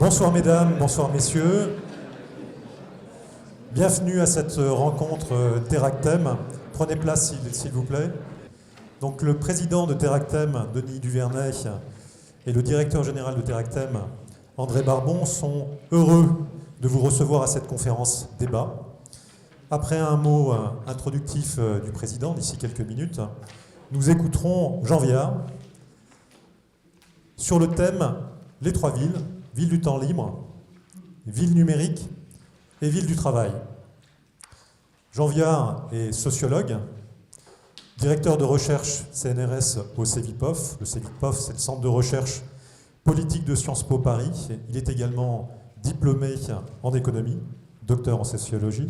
Bonsoir mesdames, bonsoir messieurs. Bienvenue à cette rencontre Teractem. Prenez place s'il vous plaît. Donc le président de Teractem, Denis Duvernay, et le directeur général de Teractem, André Barbon, sont heureux de vous recevoir à cette conférence débat. Après un mot introductif du président, d'ici quelques minutes, nous écouterons Jean Viard sur le thème « Les trois villes », ville du temps libre, ville numérique et ville du travail. Jean Viard est sociologue, directeur de recherche CNRS au CEVIPOF. Le CEVIPOF, c'est le centre de recherche politique de Sciences Po Paris. Il est également diplômé en économie, docteur en sociologie.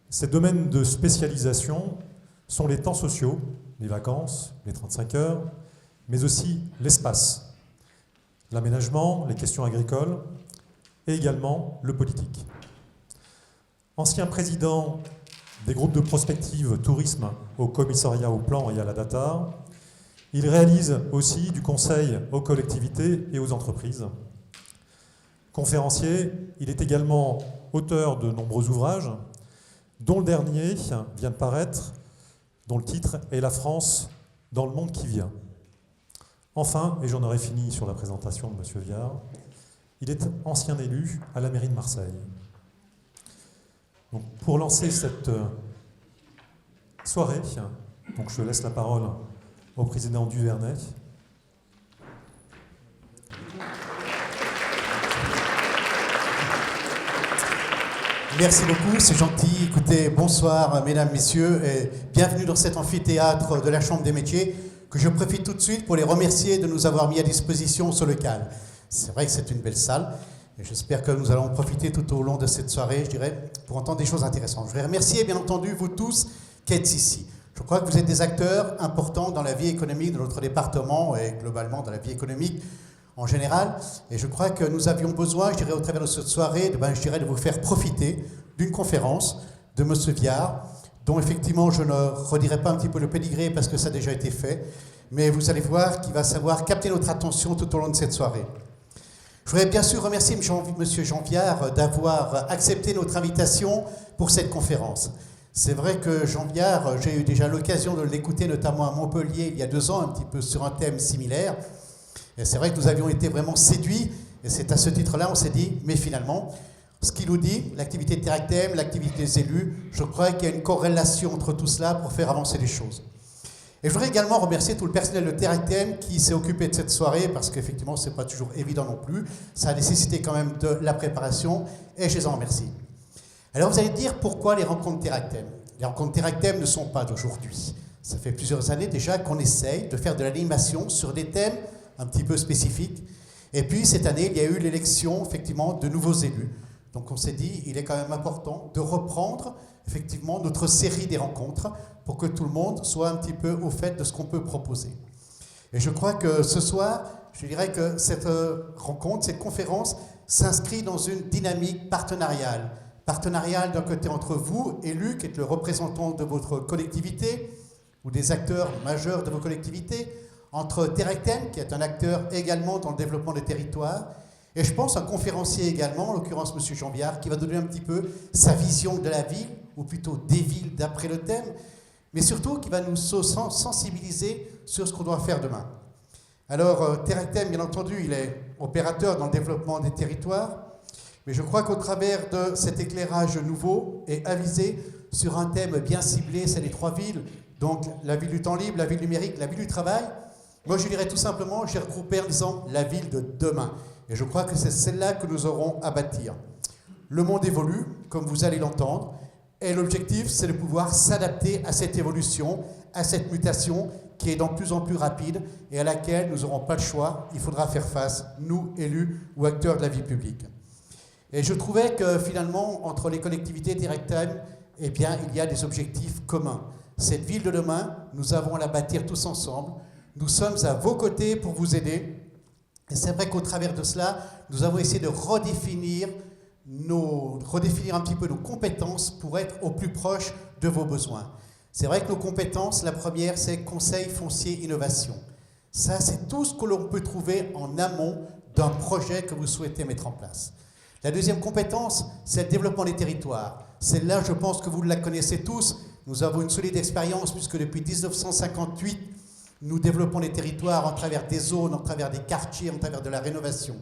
Ses domaines de spécialisation sont les temps sociaux, les vacances, les 35 heures, mais aussi l'espace, l'aménagement, les questions agricoles et également le politique. Ancien président des groupes de prospective tourisme au commissariat au plan et à la data, il réalise aussi du conseil aux collectivités et aux entreprises. Conférencier, il est également auteur de nombreux ouvrages, dont le dernier vient de paraître, dont le titre est « La France dans le monde qui vient ». Enfin, et j'en aurai fini sur la présentation de M. Viard, il est ancien élu à la mairie de Marseille. Donc, pour lancer cette soirée, donc je laisse la parole au président Duvernay. Merci beaucoup, c'est gentil. Écoutez, bonsoir mesdames, messieurs, et bienvenue dans cet amphithéâtre de la Chambre des métiers, que je profite tout de suite pour les remercier de nous avoir mis à disposition ce local. C'est vrai que c'est une belle salle, et j'espère que nous allons profiter tout au long de cette soirée, je dirais, pour entendre des choses intéressantes. Je voudrais remercier, bien entendu, vous tous qui êtes ici. Je crois que vous êtes des acteurs importants dans la vie économique de notre département et globalement dans la vie économique en général. Et je crois que nous avions besoin, je dirais, au travers de cette soirée, de vous faire profiter d'une conférence de M. Viard, dont effectivement je ne redirai pas un petit peu le pédigré parce que ça a déjà été fait, mais vous allez voir qu'il va savoir capter notre attention tout au long de cette soirée. Je voudrais bien sûr remercier M. Jean Viard d'avoir accepté notre invitation pour cette conférence. C'est vrai que Jean Viard, j'ai eu déjà l'occasion de l'écouter, notamment à Montpellier, il y a 2 ans, un petit peu sur un thème similaire. Et c'est vrai que nous avions été vraiment séduits, et c'est à ce titre-là, on s'est dit, mais finalement, ce qu'il nous dit, l'activité de Teractem, l'activité des élus, je crois qu'il y a une corrélation entre tout cela pour faire avancer les choses. Et je voudrais également remercier tout le personnel de Teractem qui s'est occupé de cette soirée, parce qu'effectivement, ce n'est pas toujours évident non plus. Ça a nécessité quand même de la préparation, et je les en remercie. Alors vous allez dire pourquoi les rencontres Teractem. Les rencontres Teractem ne sont pas d'aujourd'hui. Ça fait plusieurs années déjà qu'on essaye de faire de l'animation sur des thèmes un petit peu spécifiques. Et puis cette année, il y a eu l'élection effectivement de nouveaux élus. Donc on s'est dit, il est quand même important de reprendre effectivement notre série des rencontres pour que tout le monde soit un petit peu au fait de ce qu'on peut proposer. Et je crois que ce soir, je dirais que cette rencontre, cette conférence s'inscrit dans une dynamique partenariale. Partenariale d'un côté entre vous, élus, qui êtes le représentant de votre collectivité ou des acteurs majeurs de vos collectivités, entre Teractem, qui est un acteur également dans le développement des territoires, et je pense un conférencier également, en l'occurrence M. Jean Viard, qui va donner un petit peu sa vision de la ville, ou plutôt des villes d'après le thème, mais surtout qui va nous sensibiliser sur ce qu'on doit faire demain. Alors, Teractem, bien entendu, il est opérateur dans le développement des territoires, mais je crois qu'au travers de cet éclairage nouveau et avisé sur un thème bien ciblé, c'est les 3 villes, donc la ville du temps libre, la ville numérique, la ville du travail, moi je dirais tout simplement, j'ai regroupé en disant la ville de demain. Et je crois que c'est celle-là que nous aurons à bâtir. Le monde évolue, comme vous allez l'entendre, et l'objectif, c'est de pouvoir s'adapter à cette évolution, à cette mutation qui est de plus en plus rapide et à laquelle nous n'aurons pas le choix. Il faudra faire face, nous, élus ou acteurs de la vie publique. Et je trouvais que finalement, entre les collectivités Teractem, eh bien, il y a des objectifs communs. Cette ville de demain, nous avons à la bâtir tous ensemble. Nous sommes à vos côtés pour vous aider. Et c'est vrai qu'au travers de cela, nous avons essayé de redéfinir un petit peu nos compétences pour être au plus proche de vos besoins. C'est vrai que nos compétences, la première, c'est conseil foncier innovation. Ça, c'est tout ce que l'on peut trouver en amont d'un projet que vous souhaitez mettre en place. La deuxième compétence, c'est le développement des territoires. Celle-là, je pense que vous la connaissez tous. Nous avons une solide expérience puisque depuis 1958, nous développons les territoires en travers des zones, en travers des quartiers, en travers de la rénovation.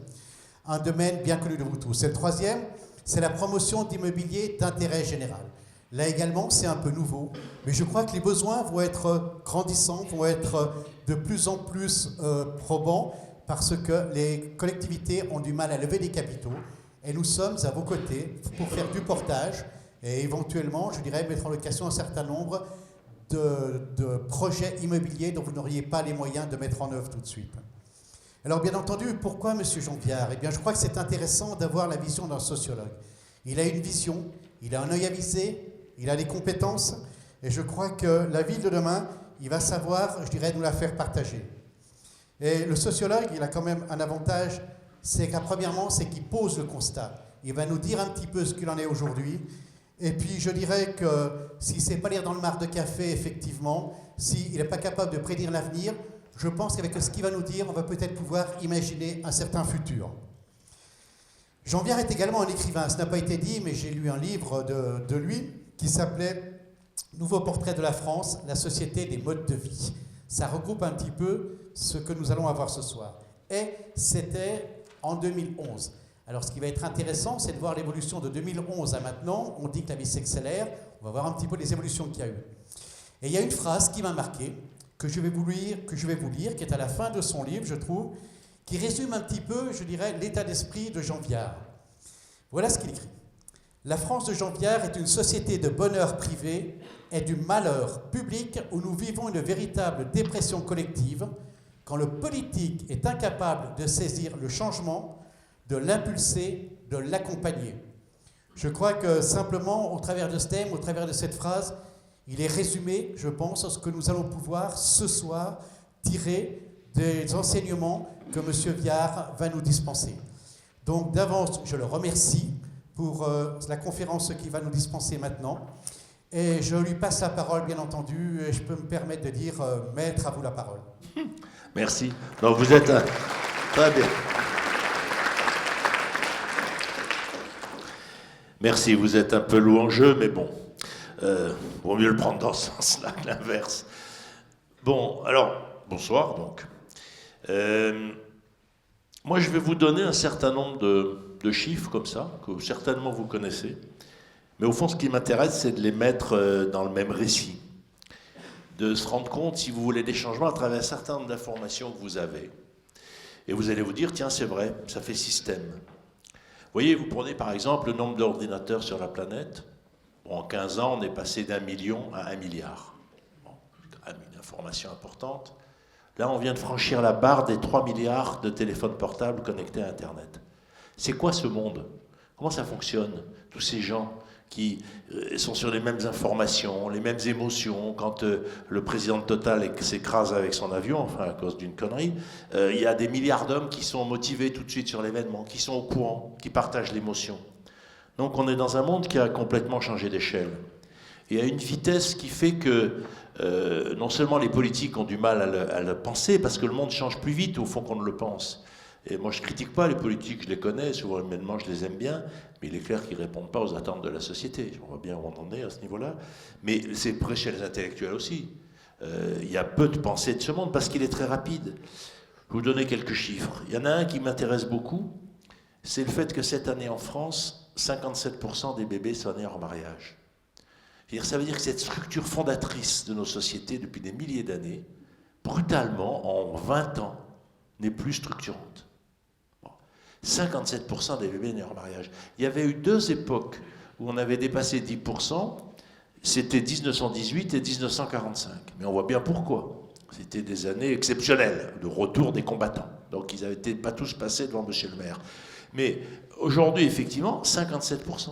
Un domaine bien connu de vous tous. Et le troisième, c'est la promotion d'immobilier d'intérêt général. Là également, c'est un peu nouveau, mais je crois que les besoins vont être grandissants, vont être de plus en plus probants, parce que les collectivités ont du mal à lever des capitaux, et nous sommes à vos côtés pour faire du portage, et éventuellement, je dirais, mettre en location un certain nombre de projets immobiliers dont vous n'auriez pas les moyens de mettre en œuvre tout de suite. Alors bien entendu, pourquoi M. Jean Viard? Eh bien, je crois que c'est intéressant d'avoir la vision d'un sociologue. Il a une vision, il a un œil avisé, il a des compétences, et je crois que la ville de demain, il va savoir, je dirais, nous la faire partager. Et le sociologue, il a quand même un avantage, c'est qu'à premièrement, c'est qu'il pose le constat. Il va nous dire un petit peu ce qu'il en est aujourd'hui. Et puis je dirais que s'il ne sait pas lire dans le marc de café, effectivement, s'il n'est pas capable de prédire l'avenir, je pense qu'avec ce qu'il va nous dire, on va peut-être pouvoir imaginer un certain futur. Jean Viard est également un écrivain. Ce n'a pas été dit, mais j'ai lu un livre de lui qui s'appelait « Nouveau portrait de la France, la société des modes de vie ». Ça regroupe un petit peu ce que nous allons avoir ce soir. Et c'était en 2011. Alors ce qui va être intéressant, c'est de voir l'évolution de 2011 à maintenant. On dit que la vie s'accélère. On va voir un petit peu les évolutions qu'il y a eu. Et il y a une phrase qui m'a marqué, que je vais vous lire, qui est à la fin de son livre, je trouve, qui résume un petit peu, je dirais, l'état d'esprit de Jean Viard. Voilà ce qu'il écrit. « La France de Jean Viard est une société de bonheur privé et du malheur public où nous vivons une véritable dépression collective quand le politique est incapable de saisir le changement, de l'impulser, de l'accompagner. » Je crois que simplement, au travers de ce thème, au travers de cette phrase, il est résumé, je pense, ce que nous allons pouvoir ce soir tirer des enseignements que M. Viard va nous dispenser. Donc d'avance, je le remercie pour la conférence qu'il va nous dispenser maintenant. Et je lui passe la parole, bien entendu, et je peux me permettre de dire « Maître, à vous la parole ». Merci. Donc vous êtes très bien. Merci, vous êtes un peu louangeux, mais bon, vaut mieux le prendre dans ce sens-là que l'inverse. Bon, alors, bonsoir donc. Moi, je vais vous donner un certain nombre de chiffres comme ça, que certainement vous connaissez. Mais au fond, ce qui m'intéresse, c'est de les mettre dans le même récit. De se rendre compte, si vous voulez, des changements à travers un certain nombre d'informations que vous avez. Et vous allez vous dire, tiens, c'est vrai, ça fait système. Vous voyez, vous prenez par exemple le nombre d'ordinateurs sur la planète. Bon, en 15 ans, on est passé d'1 million à 1 milliard. Bon, c'est quand même une information importante. Là, on vient de franchir la barre des 3 milliards de téléphones portables connectés à Internet. C'est quoi ce monde? Comment ça fonctionne? Tous ces gens qui sont sur les mêmes informations, les mêmes émotions. Quand le président de Total s'écrase avec son avion, enfin à cause d'une connerie, il y a des milliards d'hommes qui sont motivés tout de suite sur l'événement, qui sont au courant, qui partagent l'émotion. Donc on est dans un monde qui a complètement changé d'échelle. Et à une vitesse qui fait que non seulement les politiques ont du mal à le penser, parce que le monde change plus vite au fond qu'on ne le pense. Et moi je ne critique pas les politiques, je les connais, souvent humainement je les aime bien, mais il est clair qu'ils ne répondent pas aux attentes de la société. On voit bien où on en est à ce niveau-là. Mais c'est vrai chez les intellectuels aussi. Il y a peu de pensée de ce monde parce qu'il est très rapide. Je vais vous donner quelques chiffres. Il y en a un qui m'intéresse beaucoup, c'est le fait que cette année en France, 57% des bébés sont nés hors mariage. Ça veut dire que cette structure fondatrice de nos sociétés depuis des milliers d'années, brutalement, en 20 ans, n'est plus structurante. 57% des bébés nés hors mariage. Il y avait eu 2 époques où on avait dépassé 10%, c'était 1918 et 1945. Mais on voit bien pourquoi. C'était des années exceptionnelles, de retour des combattants. Donc ils n'avaient pas tous passés devant monsieur le maire. Mais aujourd'hui, effectivement, 57%.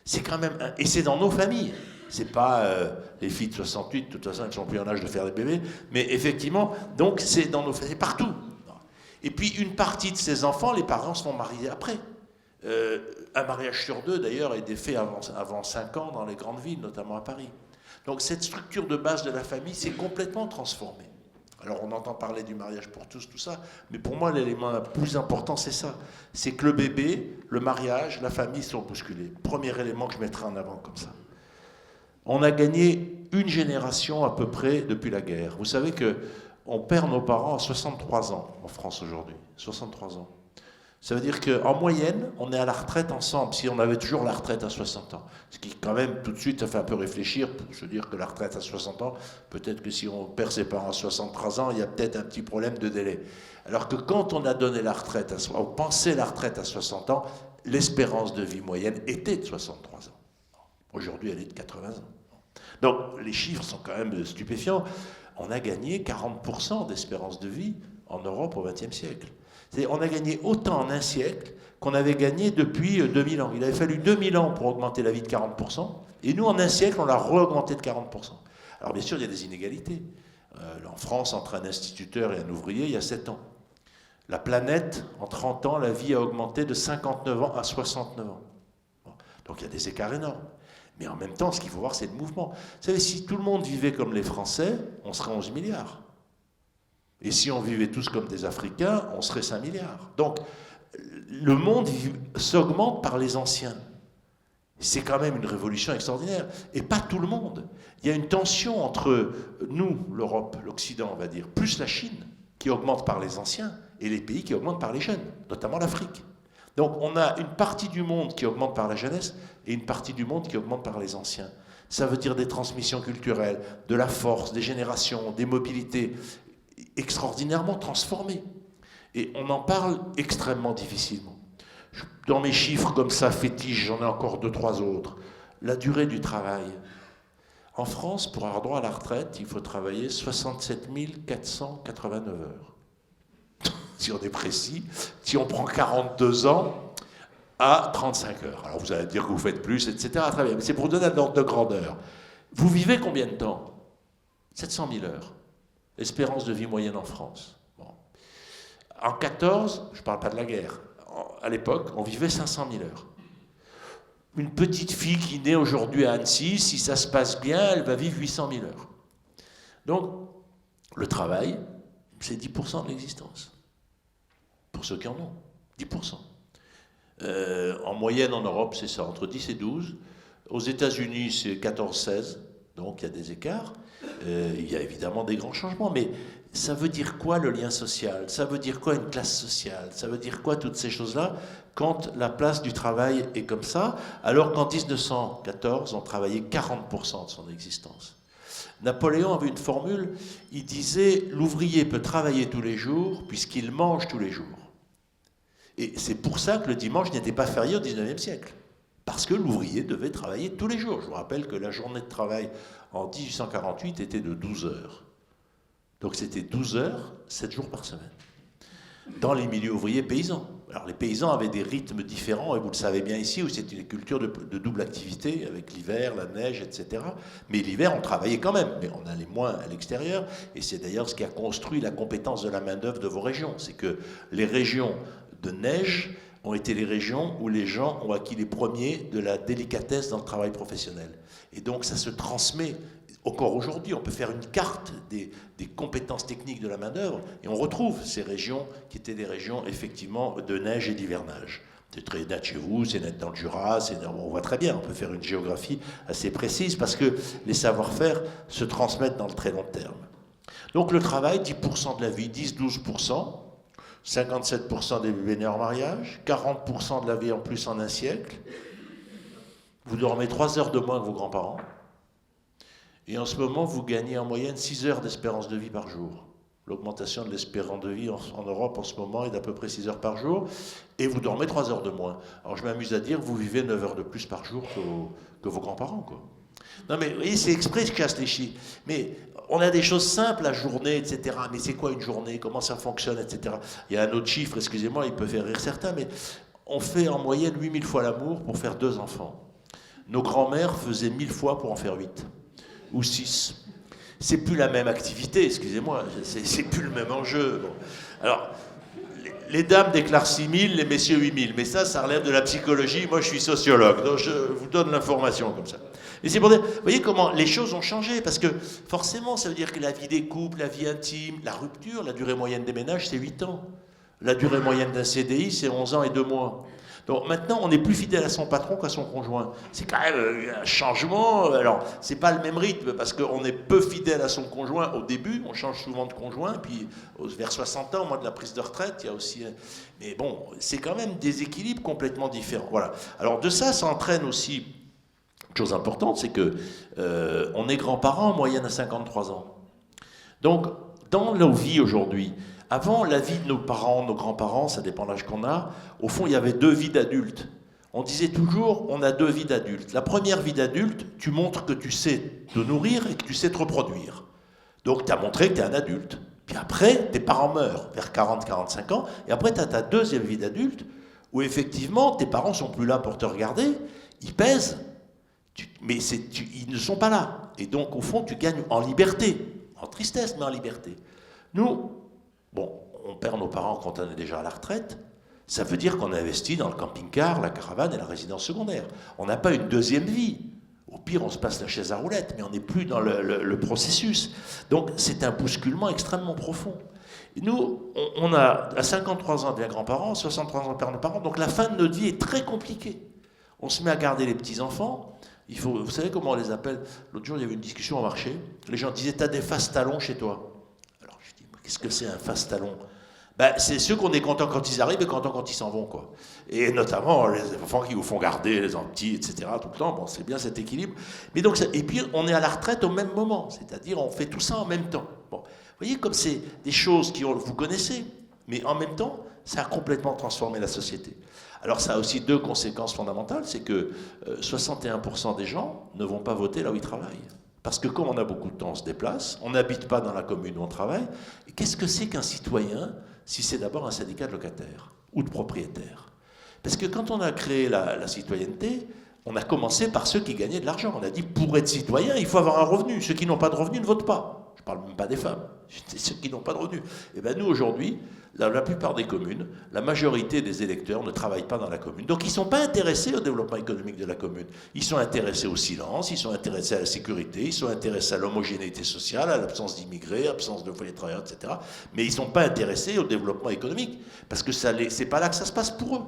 C'est quand même... Et c'est dans nos familles. C'est pas les filles de 68, de toute façon, elles ne sont plus en âge de faire des bébés. Mais effectivement, donc c'est dans nos familles, partout. Et puis une partie de ces enfants, les parents se font marier après. Un mariage sur 2, d'ailleurs, est fait avant 5 ans dans les grandes villes, notamment à Paris. Donc cette structure de base de la famille s'est complètement transformée. Alors on entend parler du mariage pour tous, tout ça, mais pour moi l'élément le plus important c'est ça. C'est que le bébé, le mariage, la famille sont bousculés. Premier élément que je mettrai en avant comme ça. On a gagné une génération à peu près depuis la guerre. Vous savez qu'on perd nos parents à 63 ans en France aujourd'hui. 63 ans. Ça veut dire qu'en moyenne, on est à la retraite ensemble, si on avait toujours la retraite à 60 ans. Ce qui, quand même, tout de suite, ça fait un peu réfléchir pour se dire que la retraite à 60 ans, peut-être que si on perd ses parents à 63 ans, il y a peut-être un petit problème de délai. Alors que quand on a donné la retraite, on pensait la retraite à 60 ans, l'espérance de vie moyenne était de 63 ans. Aujourd'hui, elle est de 80 ans. Donc, les chiffres sont quand même stupéfiants. On a gagné 40% d'espérance de vie en Europe au XXe siècle. On a gagné autant en un siècle qu'on avait gagné depuis 2000 ans. Il avait fallu 2000 ans pour augmenter la vie de 40%, et nous, en un siècle, on l'a re-augmenté de 40%. Alors bien sûr, il y a des inégalités. En France, entre un instituteur et un ouvrier, il y a 7 ans. La planète, en 30 ans, la vie a augmenté de 59 ans à 69 ans. Bon. Donc il y a des écarts énormes. Mais en même temps, ce qu'il faut voir, c'est le mouvement. Vous savez, si tout le monde vivait comme les Français, on serait 11 milliards. Et si on vivait tous comme des Africains, on serait 5 milliards. Donc, le monde s'augmente par les anciens. C'est quand même une révolution extraordinaire. Et pas tout le monde. Il y a une tension entre nous, l'Europe, l'Occident, on va dire, plus la Chine, qui augmente par les anciens, et les pays qui augmentent par les jeunes, notamment l'Afrique. Donc, on a une partie du monde qui augmente par la jeunesse, et une partie du monde qui augmente par les anciens. Ça veut dire des transmissions culturelles, de la force, des générations, des mobilités extraordinairement transformées. Et on en parle extrêmement difficilement. Dans mes chiffres comme ça, fétiches, j'en ai encore 2-3 autres. La durée du travail. En France, pour avoir droit à la retraite, il faut travailler 67 489 heures. Si on est précis, si on prend 42 ans à 35 heures. Alors vous allez dire que vous faites plus, etc. Très bien. Mais c'est pour donner un ordre de grandeur. Vous vivez combien de temps? 700 000 heures. Espérance de vie moyenne en France. Bon. En 14, je ne parle pas de la guerre, à l'époque, on vivait 500 000 heures. Une petite fille qui naît aujourd'hui à Annecy, si ça se passe bien, elle va vivre 800 000 heures. Donc, le travail, c'est 10% de l'existence. Pour ceux qui en ont, 10%. En moyenne en Europe, c'est ça, entre 10 et 12. Aux États-Unis, c'est 14-16, donc il y a des écarts. Il y a évidemment des grands changements, mais ça veut dire quoi le lien social? Ça veut dire quoi une classe sociale? Ça veut dire quoi toutes ces choses-là quand la place du travail est comme ça, alors qu'en 1914, on travaillait 40% de son existence. Napoléon avait une formule, il disait « l'ouvrier peut travailler tous les jours puisqu'il mange tous les jours ». Et c'est pour ça que le dimanche n'était pas férié au XIXe siècle. Parce que l'ouvrier devait travailler tous les jours. Je vous rappelle que la journée de travail en 1848 était de 12 heures. Donc c'était 12 heures, 7 jours par semaine. Dans les milieux ouvriers paysans. Alors les paysans avaient des rythmes différents, et vous le savez bien ici, où c'est une culture de double activité, avec l'hiver, la neige, etc. Mais l'hiver, on travaillait quand même, mais on allait moins à l'extérieur, et c'est d'ailleurs ce qui a construit la compétence de la main-d'œuvre de vos régions. C'est que les régions de neige ont été les régions où les gens ont acquis les premiers de la délicatesse dans le travail professionnel. Et donc ça se transmet encore aujourd'hui. On peut faire une carte des compétences techniques de la main-d'œuvre et on retrouve ces régions qui étaient des régions effectivement de neige et d'hivernage. C'est très net chez vous, c'est net dans le Jura, on voit très bien, on peut faire une géographie assez précise parce que les savoir-faire se transmettent dans le très long terme. Donc le travail, 10% de la vie, 10-12%, 57% des bébés nés en mariage, 40% de la vie en plus en un siècle. Vous dormez 3 heures de moins que vos grands-parents. Et en ce moment, vous gagnez en moyenne 6 heures d'espérance de vie par jour. L'augmentation de l'espérance de vie en Europe en ce moment est d'à peu près 6 heures par jour. Et vous dormez 3 heures de moins. Alors je m'amuse à dire que vous vivez 9 heures de plus par jour que vos grands-parents, quoi. Non mais vous voyez, c'est exprès que je casse les chiffres. Mais on a des choses simples, la journée, etc. Mais c'est quoi une journée? Comment ça fonctionne, etc. Il y a un autre chiffre, excusez-moi, il peut faire rire certains, mais on fait en moyenne 8000 fois l'amour pour faire 2 enfants. Nos grands-mères faisaient 1000 fois pour en faire 8. Ou 6. C'est plus la même activité, excusez-moi, c'est plus le même enjeu. Bon. Alors, Les dames déclarent 6 000, les messieurs 8 000. Mais ça relève de la psychologie. Moi, je suis sociologue, donc je vous donne l'information comme ça. Et c'est pour dire, vous voyez comment les choses ont changé, parce que forcément, ça veut dire que la vie des couples, la vie intime, la rupture, la durée moyenne des ménages, c'est 8 ans. La durée moyenne d'un CDI, c'est 11 ans et 2 mois. Donc maintenant, on est plus fidèle à son patron qu'à son conjoint. C'est quand même un changement. Alors, c'est pas le même rythme, parce qu'on est peu fidèle à son conjoint au début. On change souvent de conjoint, puis vers 60 ans, au moment de la prise de retraite, il y a aussi... Mais bon, c'est quand même des équilibres complètement différents. Voilà. Alors de ça entraîne aussi... Une chose importante, c'est que on est grands-parents en moyenne à 53 ans. Donc, dans nos vies aujourd'hui, avant la vie de nos parents, nos grands-parents, ça dépend de l'âge qu'on a, au fond, il y avait 2 vies d'adultes. On disait toujours, on a 2 vies d'adultes. La première vie d'adulte, tu montres que tu sais te nourrir et que tu sais te reproduire. Donc, tu as montré que tu es un adulte. Puis après, tes parents meurent vers 40-45 ans, et après, tu as ta deuxième vie d'adulte, où effectivement, tes parents sont plus là pour te regarder, ils pèsent, mais ils ne sont pas là. Et donc, au fond, tu gagnes en liberté. En tristesse, mais en liberté. Nous, bon, on perd nos parents quand on est déjà à la retraite. Ça veut dire qu'on investit dans le camping-car, la caravane et la résidence secondaire. On n'a pas une deuxième vie. Au pire, on se passe la chaise à roulettes, mais on n'est plus dans le processus. Donc, c'est un bousculement extrêmement profond. Et nous, on a à 53 ans des grands-parents, 63 ans on perd nos parents, donc la fin de notre vie est très compliquée. On se met à garder les petits-enfants. Vous savez comment on les appelle? L'autre jour, il y avait une discussion au marché. Les gens disaient, t'as des face-talons chez toi? Alors je dis, qu'est-ce que c'est un face-talon? Ben, c'est ceux qu'on est content quand ils arrivent et content quand ils s'en vont, quoi. Et notamment les enfants qui vous font garder, les petits, etc. tout le temps. Bon, c'est bien cet équilibre. Mais donc, et puis, on est à la retraite au même moment. C'est-à-dire, on fait tout ça en même temps. Bon, vous voyez, comme c'est des choses vous connaissez, mais en même temps, ça a complètement transformé la société. Alors ça a aussi 2 conséquences fondamentales, c'est que 61% des gens ne vont pas voter là où ils travaillent. Parce que comme on a beaucoup de temps, on se déplace, on n'habite pas dans la commune où on travaille. Et qu'est-ce que c'est qu'un citoyen si c'est d'abord un syndicat de locataires ou de propriétaires? Parce que quand on a créé la citoyenneté, on a commencé par ceux qui gagnaient de l'argent. On a dit, pour être citoyen, il faut avoir un revenu. Ceux qui n'ont pas de revenu ne votent pas. Je ne parle même pas des femmes, c'est ceux qui n'ont pas de revenus. Et bien nous, aujourd'hui, la plupart des communes, la majorité des électeurs ne travaillent pas dans la commune. Donc ils ne sont pas intéressés au développement économique de la commune. Ils sont intéressés au silence, ils sont intéressés à la sécurité, ils sont intéressés à l'homogénéité sociale, à l'absence d'immigrés, à l'absence de foyers travailleurs, etc. Mais ils ne sont pas intéressés au développement économique, parce que ce n'est pas là que ça se passe pour eux.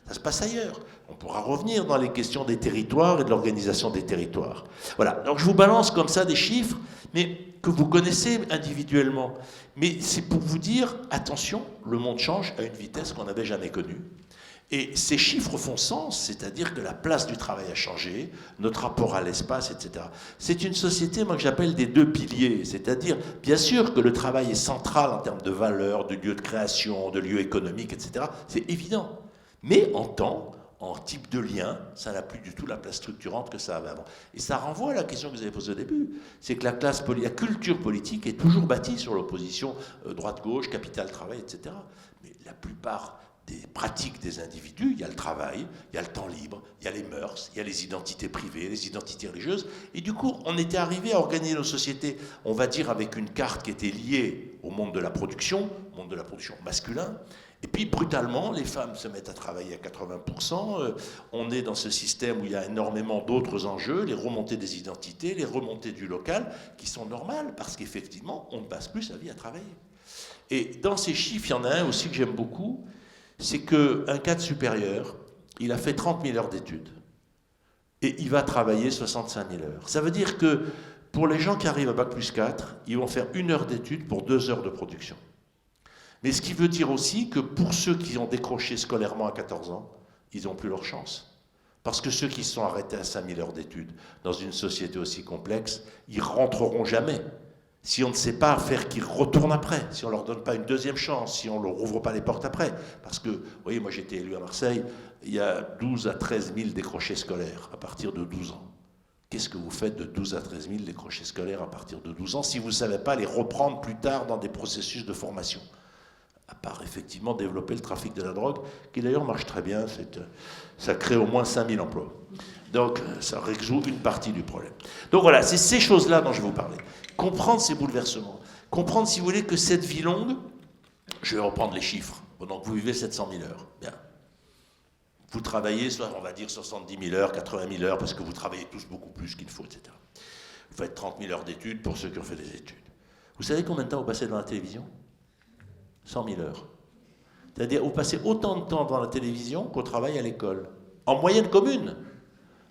Ça se passe ailleurs. On pourra revenir dans les questions des territoires et de l'organisation des territoires. Voilà, donc je vous balance comme ça des chiffres, mais que vous connaissez individuellement. Mais c'est pour vous dire, attention, le monde change à une vitesse qu'on n'avait jamais connue. Et ces chiffres font sens, c'est-à-dire que la place du travail a changé, notre rapport à l'espace, etc. C'est une société, moi, que j'appelle des 2 piliers, c'est-à-dire, bien sûr que le travail est central en termes de valeur, de lieu de création, de lieu économique, etc. C'est évident. Mais en temps, en type de lien, ça n'a plus du tout la place structurante que ça avait avant. Et ça renvoie à la question que vous avez posée au début, c'est que la culture politique est toujours bâtie sur l'opposition droite-gauche, capital-travail, etc. Mais la plupart des pratiques des individus, il y a le travail, il y a le temps libre, il y a les mœurs, il y a les identités privées, les identités religieuses. Et du coup, on était arrivé à organiser nos sociétés, on va dire, avec une carte qui était liée au monde de la production masculin. Et puis, brutalement, les femmes se mettent à travailler à 80%. On est dans ce système où il y a énormément d'autres enjeux, les remontées des identités, les remontées du local, qui sont normales, parce qu'effectivement, on ne passe plus sa vie à travailler. Et dans ces chiffres, il y en a un aussi que j'aime beaucoup, c'est qu'un cadre supérieur, il a fait 30 000 heures d'études. Et il va travailler 65 000 heures. Ça veut dire que pour les gens qui arrivent à Bac+4, ils vont faire 1 heure d'études pour 2 heures de production. Mais ce qui veut dire aussi que pour ceux qui ont décroché scolairement à 14 ans, ils n'ont plus leur chance. Parce que ceux qui se sont arrêtés à 5000 heures d'études dans une société aussi complexe, ils rentreront jamais. Si on ne sait pas faire qu'ils retournent après, si on ne leur donne pas une deuxième chance, si on ne leur ouvre pas les portes après. Parce que, vous voyez, moi j'ai été élu à Marseille, il y a 12 à 13 000 décrochés scolaires à partir de 12 ans. Qu'est-ce que vous faites de 12 à 13 000 décrochés scolaires à partir de 12 ans si vous ne savez pas les reprendre plus tard dans des processus de formation? À part effectivement développer le trafic de la drogue, qui d'ailleurs marche très bien, ça crée au moins 5000 emplois. Donc ça résout une partie du problème. Donc voilà, c'est ces choses-là dont je vais vous parler. Comprendre ces bouleversements. Comprendre, si vous voulez, que cette vie longue, je vais reprendre les chiffres, Pendant que vous vivez 700 000 heures. Bien. Vous travaillez, soit on va dire 70 000 heures, 80 000 heures, parce que vous travaillez tous beaucoup plus qu'il faut, etc. Vous faites 30 000 heures d'études pour ceux qui ont fait des études. Vous savez combien de temps vous passez devant la télévision? 100 000 heures. C'est-à-dire, vous passez autant de temps devant la télévision qu'au travail à l'école. En moyenne commune.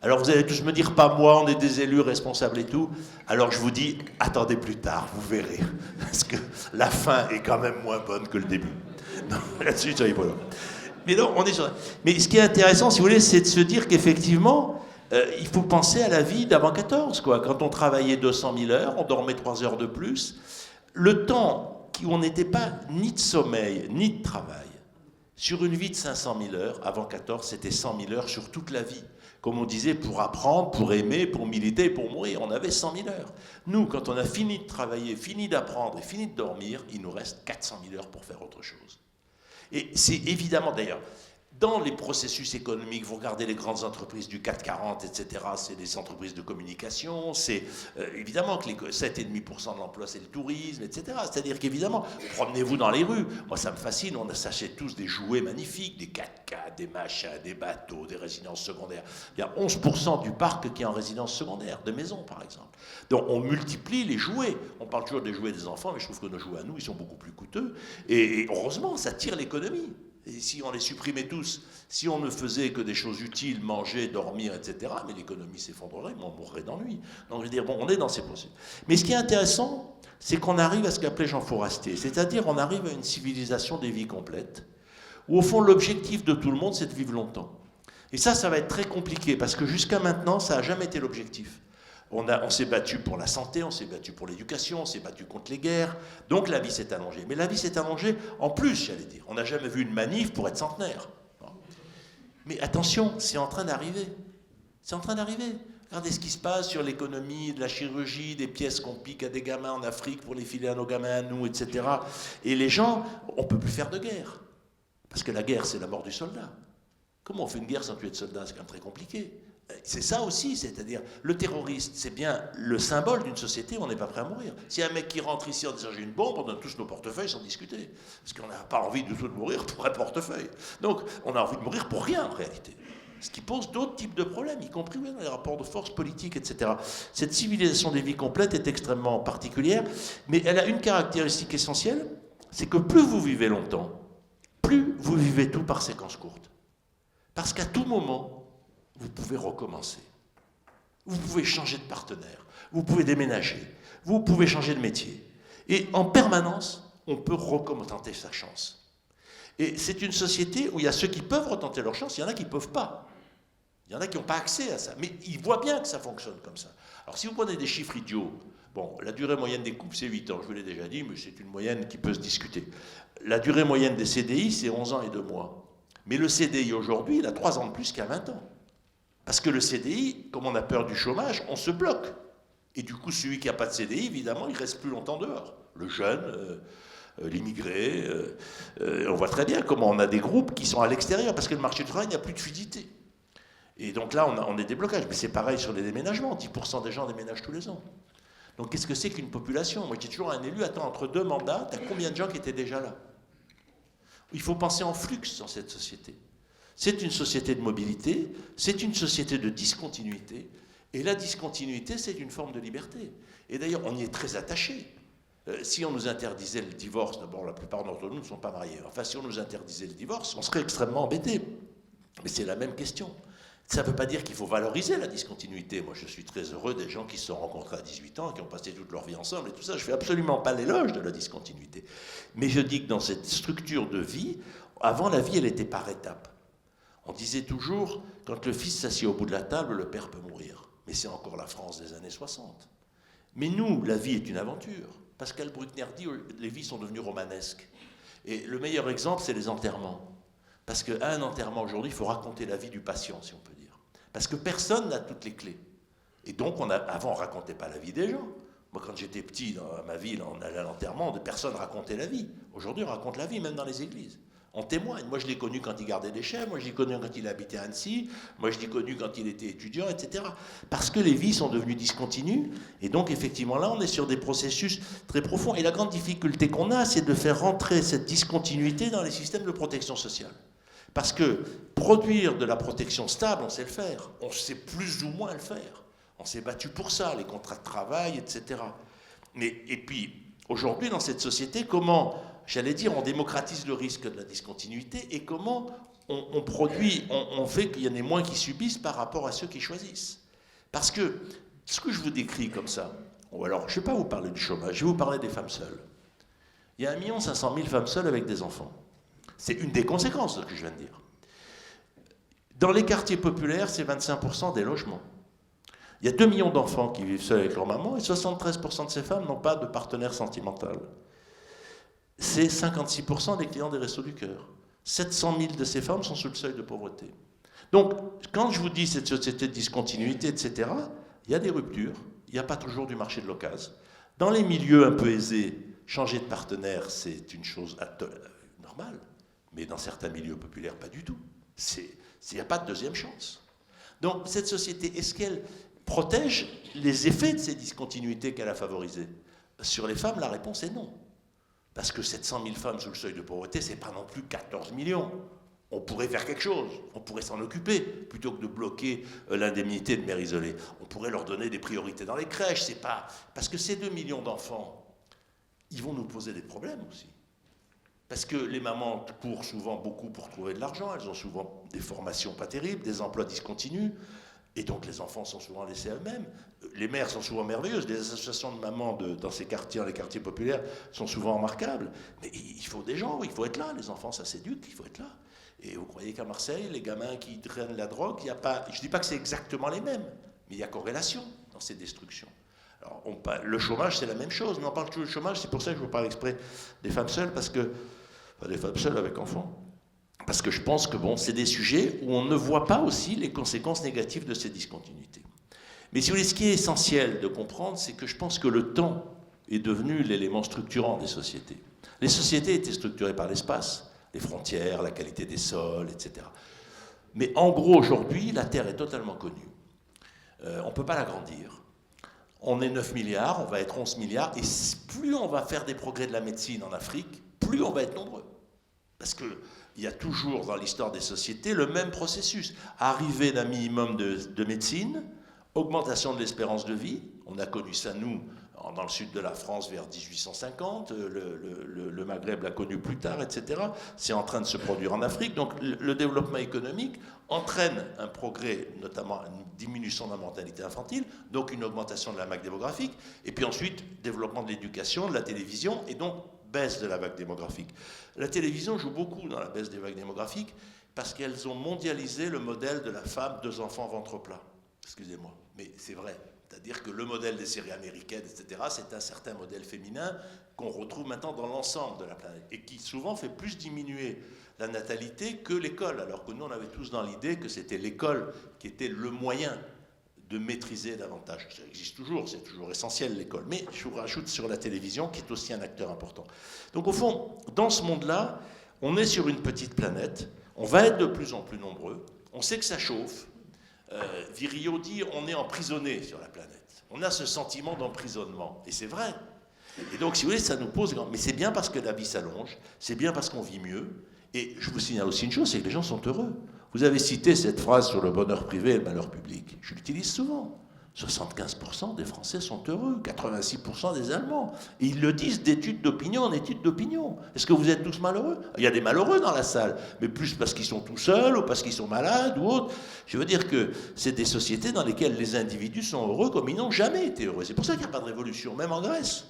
Alors vous allez tous me dire, pas moi, on est des élus responsables et tout. Alors je vous dis, attendez plus tard, vous verrez. Parce que la fin est quand même moins bonne que le début. Non, là-dessus, soyez pas là. Mais non, on est sur... Mais ce qui est intéressant, si vous voulez, c'est de se dire qu'effectivement, il faut penser à la vie d'avant 14, quoi. Quand on travaillait 200 000 heures, on dormait 3 heures de plus. Le temps où on n'était pas ni de sommeil, ni de travail, sur une vie de 500 000 heures, avant 14, c'était 100 000 heures sur toute la vie. Comme on disait, pour apprendre, pour aimer, pour militer, pour mourir, on avait 100 000 heures. Nous, quand on a fini de travailler, fini d'apprendre et fini de dormir, il nous reste 400 000 heures pour faire autre chose. Et c'est évidemment, d'ailleurs, dans les processus économiques, vous regardez les grandes entreprises du CAC 40, etc., c'est des entreprises de communication, c'est évidemment que les 7,5% de l'emploi, c'est le tourisme, etc. C'est-à-dire qu'évidemment, promenez-vous dans les rues, moi ça me fascine, on s'achète tous des jouets magnifiques, des 4x4, des machins, des bateaux, des résidences secondaires. Il y a 11% du parc qui est en résidence secondaire, de maisons par exemple. Donc on multiplie les jouets. On parle toujours des jouets des enfants, mais je trouve que nos jouets à nous, ils sont beaucoup plus coûteux. Et heureusement, ça tire l'économie. Et si on les supprimait tous, si on ne faisait que des choses utiles, manger, dormir, etc., mais l'économie s'effondrerait, mais on mourrait d'ennui. Donc je veux dire, bon, on est dans ces processus. Mais ce qui est intéressant, c'est qu'on arrive à ce qu'appelait Jean Fourastier, c'est-à-dire on arrive à une civilisation des vies complètes, où au fond l'objectif de tout le monde, c'est de vivre longtemps. Et ça va être très compliqué, parce que jusqu'à maintenant, ça n'a jamais été l'objectif. On s'est battu pour la santé, on s'est battu pour l'éducation, on s'est battu contre les guerres, donc la vie s'est allongée. Mais la vie s'est allongée en plus, j'allais dire. On n'a jamais vu une manif pour être centenaire. Mais attention, c'est en train d'arriver. C'est en train d'arriver. Regardez ce qui se passe sur l'économie, de la chirurgie, des pièces qu'on pique à des gamins en Afrique pour les filer à nos gamins à nous, etc. Et les gens, on ne peut plus faire de guerre. Parce que la guerre, c'est la mort du soldat. Comment on fait une guerre sans tuer de soldats? C'est quand même très compliqué. C'est ça aussi, c'est-à-dire le terroriste, c'est bien le symbole d'une société où on n'est pas prêt à mourir. S'il y a un mec qui rentre ici en disant j'ai une bombe, on donne tous nos portefeuilles sans discuter. Parce qu'on n'a pas envie du tout de mourir pour un portefeuille. Donc on a envie de mourir pour rien en réalité. Ce qui pose d'autres types de problèmes, y compris dans les rapports de force politiques, etc. Cette civilisation des vies complètes est extrêmement particulière, mais elle a une caractéristique essentielle, c'est que plus vous vivez longtemps, plus vous vivez tout par séquences courtes. Parce qu'à tout moment, vous pouvez recommencer. Vous pouvez changer de partenaire. Vous pouvez déménager. Vous pouvez changer de métier. Et en permanence, on peut retenter sa chance. Et c'est une société où il y a ceux qui peuvent retenter leur chance, il y en a qui ne peuvent pas. Il y en a qui n'ont pas accès à ça. Mais ils voient bien que ça fonctionne comme ça. Alors si vous prenez des chiffres idiots, bon, la durée moyenne des couples, c'est 8 ans, je vous l'ai déjà dit, mais c'est une moyenne qui peut se discuter. La durée moyenne des CDI, c'est 11 ans et 2 mois. Mais le CDI aujourd'hui, il a 3 ans de plus qu'à 20 ans. Parce que le CDI, comme on a peur du chômage, on se bloque. Et du coup, celui qui n'a pas de CDI, évidemment, il reste plus longtemps dehors. Le jeune, l'immigré, on voit très bien comment on a des groupes qui sont à l'extérieur, parce que le marché du travail, il n'y a plus de fluidité. Et donc là, on a des déblocages. Mais c'est pareil sur les déménagements. 10% des gens déménagent tous les ans. Donc qu'est-ce que c'est qu'une population? Moi, je dis toujours à un élu, attends, entre 2 mandats, tu as combien de gens qui étaient déjà là? Il faut penser en flux dans cette société. C'est une société de mobilité, c'est une société de discontinuité, et la discontinuité, c'est une forme de liberté. Et d'ailleurs, on y est très attaché. Si on nous interdisait le divorce, d'abord, la plupart d'entre nous ne sont pas mariés. Enfin, si on nous interdisait le divorce, on serait extrêmement embêtés. Mais c'est la même question. Ça ne veut pas dire qu'il faut valoriser la discontinuité. Moi, je suis très heureux des gens qui se sont rencontrés à 18 ans, qui ont passé toute leur vie ensemble et tout ça. Je ne fais absolument pas l'éloge de la discontinuité. Mais je dis que dans cette structure de vie, avant, la vie, elle était par étapes. On disait toujours, quand le fils s'assied au bout de la table, le père peut mourir. Mais c'est encore la France des années 60. Mais nous, la vie est une aventure. Pascal Bruckner dit, les vies sont devenues romanesques. Et le meilleur exemple, c'est les enterrements. Parce qu'à un enterrement aujourd'hui, il faut raconter la vie du patient, si on peut dire. Parce que personne n'a toutes les clés. Et donc, avant, on ne racontait pas la vie des gens. Moi, quand j'étais petit, dans ma ville, on allait à l'enterrement, personne ne racontait la vie. Aujourd'hui, on raconte la vie, même dans les églises. En témoigne. Moi, je l'ai connu quand il gardait des chèvres, moi, je l'ai connu quand il habitait à Annecy, moi, je l'ai connu quand il était étudiant, etc. Parce que les vies sont devenues discontinues, et donc, effectivement, là, on est sur des processus très profonds. Et la grande difficulté qu'on a, c'est de faire rentrer cette discontinuité dans les systèmes de protection sociale. Parce que produire de la protection stable, on sait le faire. On sait plus ou moins le faire. On s'est battu pour ça, les contrats de travail, etc. Et puis, aujourd'hui, dans cette société, comment, j'allais dire, on démocratise le risque de la discontinuité et comment on fait qu'il y en ait moins qui subissent par rapport à ceux qui choisissent. Parce que ce que je vous décris comme ça, ou alors je ne vais pas vous parler du chômage, je vais vous parler des femmes seules. Il y a 1 500 000 femmes seules avec des enfants. C'est une des conséquences de ce que je viens de dire. Dans les quartiers populaires, c'est 25% des logements. Il y a 2 millions d'enfants qui vivent seuls avec leur maman et 73% de ces femmes n'ont pas de partenaire sentimental. C'est 56% des clients des Restos du Cœur. 700 000 de ces femmes sont sous le seuil de pauvreté. Donc, quand je vous dis cette société de discontinuité, etc., il y a des ruptures, il n'y a pas toujours du marché de l'occasion. Dans les milieux un peu aisés, changer de partenaire, c'est une chose normale, mais dans certains milieux populaires, pas du tout. Il n'y a pas de deuxième chance. Donc, cette société, est-ce qu'elle protège les effets de ces discontinuités qu'elle a favorisées? Sur les femmes, la réponse est non. Parce que 700 000 femmes sous le seuil de pauvreté, ce n'est pas non plus 14 millions. On pourrait faire quelque chose, on pourrait s'en occuper, plutôt que de bloquer l'indemnité de mère isolée. On pourrait leur donner des priorités dans les crèches, c'est pas... Parce que ces 2 millions d'enfants, ils vont nous poser des problèmes aussi. Parce que les mamans courent souvent beaucoup pour trouver de l'argent, elles ont souvent des formations pas terribles, des emplois discontinus, et donc les enfants sont souvent laissés à eux-mêmes. Les mères sont souvent merveilleuses, les associations de mamans dans ces quartiers, dans les quartiers populaires, sont souvent remarquables. Mais il faut des gens, il faut être là, les enfants ça s'éduque, il faut être là. Et vous croyez qu'à Marseille, les gamins qui traînent la drogue, il n'y a pas... Je ne dis pas que c'est exactement les mêmes, mais il y a corrélation dans ces destructions. Alors, le chômage, c'est la même chose, mais on parle toujours du chômage, c'est pour ça que je vous parle exprès des femmes seules, parce que... Enfin, des femmes seules avec enfants. Parce que je pense que bon, c'est des sujets où on ne voit pas aussi les conséquences négatives de ces discontinuités. Mais si vous voulez, ce qui est essentiel de comprendre, c'est que je pense que le temps est devenu l'élément structurant des sociétés. Les sociétés étaient structurées par l'espace, les frontières, la qualité des sols, etc. Mais en gros, aujourd'hui, la Terre est totalement connue. On ne peut pas l'agrandir. On est 9 milliards, on va être 11 milliards, et plus on va faire des progrès de la médecine en Afrique, plus on va être nombreux. Parce qu'il y a toujours dans l'histoire des sociétés le même processus. Arrivée d'un minimum de médecine, augmentation de l'espérance de vie. On a connu ça, nous, dans le sud de la France, vers 1850. Le Maghreb l'a connu plus tard, etc. C'est en train de se produire en Afrique. Donc le développement économique entraîne un progrès, notamment une diminution de la mortalité infantile, donc une augmentation de la vague démographique. Et puis ensuite, développement de l'éducation, de la télévision, et donc baisse de la vague démographique. La télévision joue beaucoup dans la baisse des vagues démographiques parce qu'elles ont mondialisé le modèle de la femme, 2 enfants, ventre plat. Excusez-moi, mais c'est vrai. C'est-à-dire que le modèle des séries américaines, etc., c'est un certain modèle féminin qu'on retrouve maintenant dans l'ensemble de la planète et qui souvent fait plus diminuer la natalité que l'école, alors que nous, on avait tous dans l'idée que c'était l'école qui était le moyen de maîtriser davantage. Ça existe toujours, c'est toujours essentiel l'école. Mais je vous rajoute sur la télévision, qui est aussi un acteur important. Donc au fond, dans ce monde-là, on est sur une petite planète, on va être de plus en plus nombreux, on sait que ça chauffe. Virilio dit on est emprisonné sur la planète. On a ce sentiment d'emprisonnement, et c'est vrai. Et donc, si vous voulez, ça nous pose... Mais c'est bien parce que la vie s'allonge, c'est bien parce qu'on vit mieux, et je vous signale aussi une chose, c'est que les gens sont heureux. Vous avez cité cette phrase sur le bonheur privé et le malheur public. Je l'utilise souvent. 75% des Français sont heureux, 86% des Allemands. Et ils le disent d'études d'opinion en études d'opinion. Est-ce que vous êtes tous malheureux? Il y a des malheureux dans la salle, mais plus parce qu'ils sont tout seuls ou parce qu'ils sont malades ou autre. Je veux dire que c'est des sociétés dans lesquelles les individus sont heureux comme ils n'ont jamais été heureux. C'est pour ça qu'il n'y a pas de révolution, même en Grèce,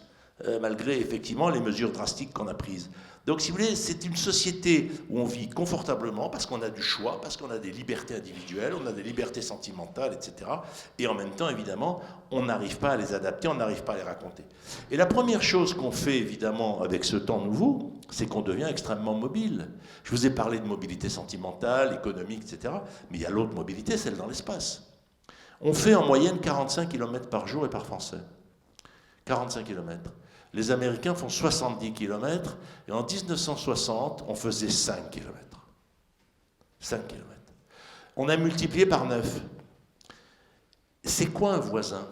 malgré effectivement les mesures drastiques qu'on a prises. Donc, si vous voulez, c'est une société où on vit confortablement parce qu'on a du choix, parce qu'on a des libertés individuelles, on a des libertés sentimentales, etc. Et en même temps, évidemment, on n'arrive pas à les adapter, on n'arrive pas à les raconter. Et la première chose qu'on fait, évidemment, avec ce temps nouveau, c'est qu'on devient extrêmement mobile. Je vous ai parlé de mobilité sentimentale, économique, etc. Mais il y a l'autre mobilité, celle dans l'espace. On fait en moyenne 45 km par jour et par Français. 45 km. Les Américains font 70 km, et en 1960, on faisait 5 km. 5 km. On a multiplié par 9. C'est quoi un voisin?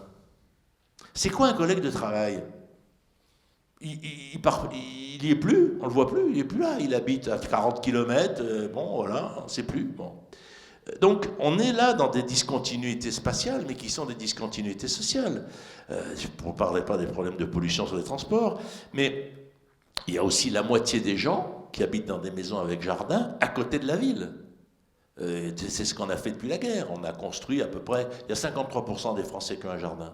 C'est quoi un collègue de travail? Il y est plus, on le voit plus, il est plus là. Il habite à 40 km, bon voilà, on ne sait plus. Bon. Donc on est là dans des discontinuités spatiales, mais qui sont des discontinuités sociales. Je ne parlerai pas des problèmes de pollution sur les transports, mais il y a aussi la moitié des gens qui habitent dans des maisons avec jardin à côté de la ville. C'est ce qu'on a fait depuis la guerre. On a construit à peu près... Il y a 53% des Français qui ont un jardin.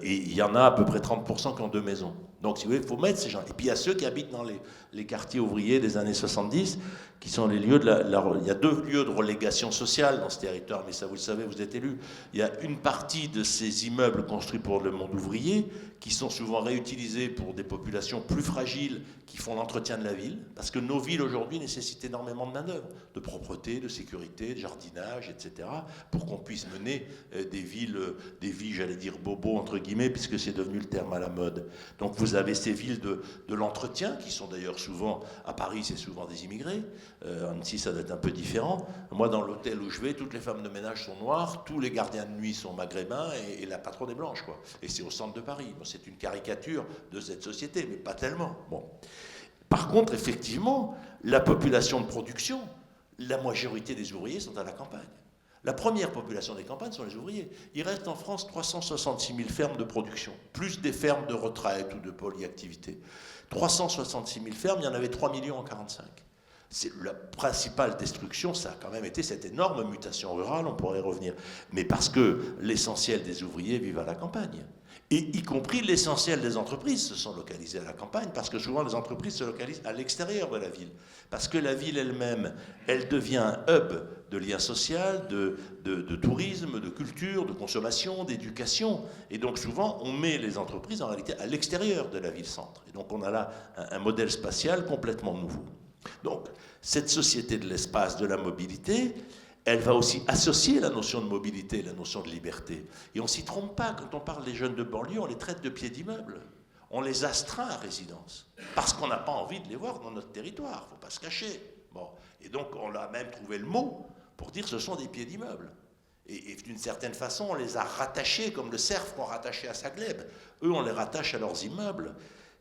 Et il y en a à peu près 30% qui ont 2 maisons. Donc, si vous voulez, il faut mettre ces gens. Et puis, il y a ceux qui habitent dans les quartiers ouvriers des années 70, qui sont les lieux il y a 2 lieux de relégation sociale dans ce territoire, mais ça, vous le savez, vous êtes élus. Il y a une partie de ces immeubles construits pour le monde ouvrier, qui sont souvent réutilisés pour des populations plus fragiles, qui font l'entretien de la ville, parce que nos villes, aujourd'hui, nécessitent énormément de main-d'œuvre, de propreté, de sécurité, de jardinage, etc., pour qu'on puisse mener des vies, j'allais dire, bobo, entre guillemets, puisque c'est devenu le terme à la mode. Donc, vous avez ces villes de l'entretien, qui sont d'ailleurs souvent, à Paris, c'est souvent des immigrés. Annecy, ça doit être un peu différent. Moi, dans l'hôtel où je vais, toutes les femmes de ménage sont noires, tous les gardiens de nuit sont maghrébins, et la patronne est blanche, quoi. Et c'est au centre de Paris. Bon, c'est une caricature de cette société, mais pas tellement. Bon. Par contre, effectivement, la population de production, la majorité des ouvriers sont à la campagne. La première population des campagnes sont les ouvriers. Il reste en France 366 000 fermes de production, plus des fermes de retraite ou de polyactivité. 366 000 fermes, il y en avait 3 millions en 1945. C'est la principale destruction, ça a quand même été cette énorme mutation rurale, on pourrait y revenir. Mais parce que l'essentiel des ouvriers vivent à la campagne. Et y compris l'essentiel des entreprises se sont localisées à la campagne, parce que souvent les entreprises se localisent à l'extérieur de la ville. Parce que la ville elle-même, elle devient un hub de lien social, de tourisme, de culture, de consommation, d'éducation. Et donc souvent, on met les entreprises en réalité à l'extérieur de la ville-centre. Et donc on a là un modèle spatial complètement nouveau. Donc cette société de l'espace, de la mobilité, elle va aussi associer la notion de mobilité, la notion de liberté. Et on ne s'y trompe pas, quand on parle des jeunes de banlieue, on les traite de pieds d'immeuble. On les astreint à résidence, parce qu'on n'a pas envie de les voir dans notre territoire, il ne faut pas se cacher. Bon. Et donc on a même trouvé le mot pour dire que ce sont des pieds d'immeuble. Et d'une certaine façon, on les a rattachés, comme le cerf qu'on rattachait à sa glèbe. Eux, on les rattache à leurs immeubles.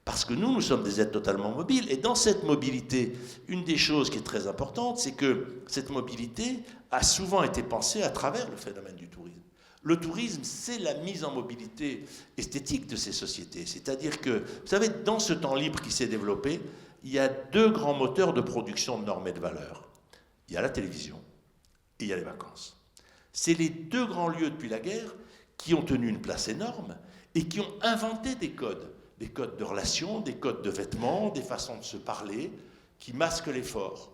Parce que nous sommes des êtres totalement mobiles. Et dans cette mobilité, une des choses qui est très importante, c'est que cette mobilité a souvent été pensée à travers le phénomène du tourisme. Le tourisme, c'est la mise en mobilité esthétique de ces sociétés. C'est-à-dire que, vous savez, dans ce temps libre qui s'est développé, il y a 2 grands moteurs de production de normes et de valeurs. Il y a la télévision et il y a les vacances. C'est les 2 grands lieux depuis la guerre qui ont tenu une place énorme et qui ont inventé des codes de relations, des codes de vêtements, des façons de se parler, qui masquent l'effort.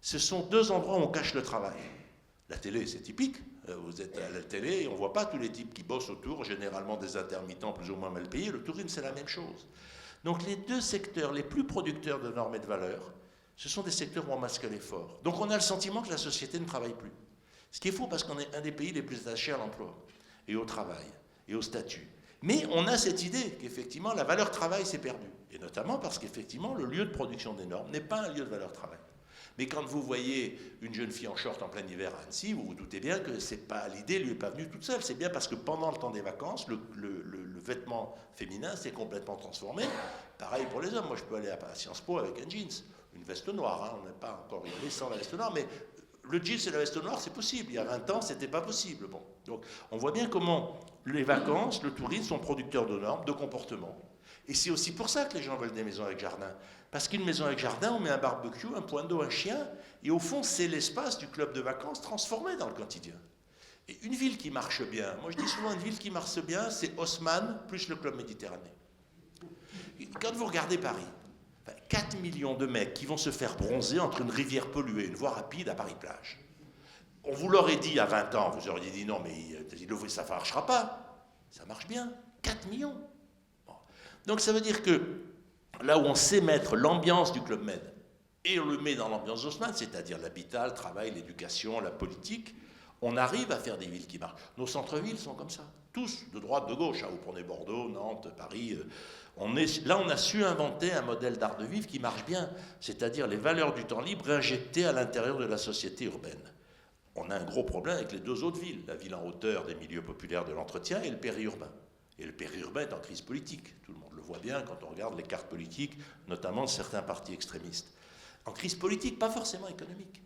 Ce sont 2 endroits où on cache le travail. La télé, c'est typique. Vous êtes à la télé et on ne voit pas tous les types qui bossent autour, généralement des intermittents plus ou moins mal payés. Le tourisme, c'est la même chose. Donc les 2 secteurs les plus producteurs de normes et de valeurs, ce sont des secteurs où on masque l'effort. Donc on a le sentiment que la société ne travaille plus. Ce qui est faux parce qu'on est un des pays les plus attachés à l'emploi et au travail et au statut. Mais on a cette idée qu'effectivement la valeur travail s'est perdue. Et notamment parce qu'effectivement le lieu de production des normes n'est pas un lieu de valeur travail. Mais quand vous voyez une jeune fille en short en plein hiver à Annecy, vous vous doutez bien que c'est pas, l'idée lui est pas venue toute seule. C'est bien parce que pendant le temps des vacances, le vêtement féminin s'est complètement transformé. Pareil pour les hommes. Moi je peux aller à Sciences Po avec un jeans, une veste noire. Hein. On n'est pas encore arrivé sans la veste noire, mais le jeans et la veste noire, c'est possible. Il y a 20 ans, c'était pas possible. Bon. Donc on voit bien comment les vacances, le tourisme sont producteurs de normes, de comportements. Et c'est aussi pour ça que les gens veulent des maisons avec jardin. Parce qu'une maison avec jardin, on met un barbecue, un point d'eau, un chien, et au fond, c'est l'espace du club de vacances transformé dans le quotidien. Et une ville qui marche bien, moi je dis souvent une ville qui marche bien, c'est Haussmann plus le club Méditerranée. Quand vous regardez Paris, 4 millions de mecs qui vont se faire bronzer entre une rivière polluée, une voie rapide à Paris-Plage. On vous l'aurait dit il y a 20 ans, vous auriez dit non, mais ça ne marchera pas. Ça marche bien, 4 millions. Bon. Donc ça veut dire que là où on sait mettre l'ambiance du Club Med, et on le met dans l'ambiance d'Haussmann, c'est-à-dire l'habitat, le travail, l'éducation, la politique, On arrive à faire des villes qui marchent. Nos centres-villes sont comme ça, tous, de droite, de gauche. Vous prenez Bordeaux, Nantes, Paris. Là, on a su inventer un modèle d'art de vivre qui marche bien, c'est-à-dire les valeurs du temps libre réinjectées à l'intérieur de la société urbaine. On a un gros problème avec les deux autres villes, la ville en hauteur des milieux populaires de l'entretien et le périurbain. Et le périurbain est en crise politique. Tout le monde le voit bien quand on regarde les cartes politiques, notamment de certains partis extrémistes. En crise politique, pas forcément économique,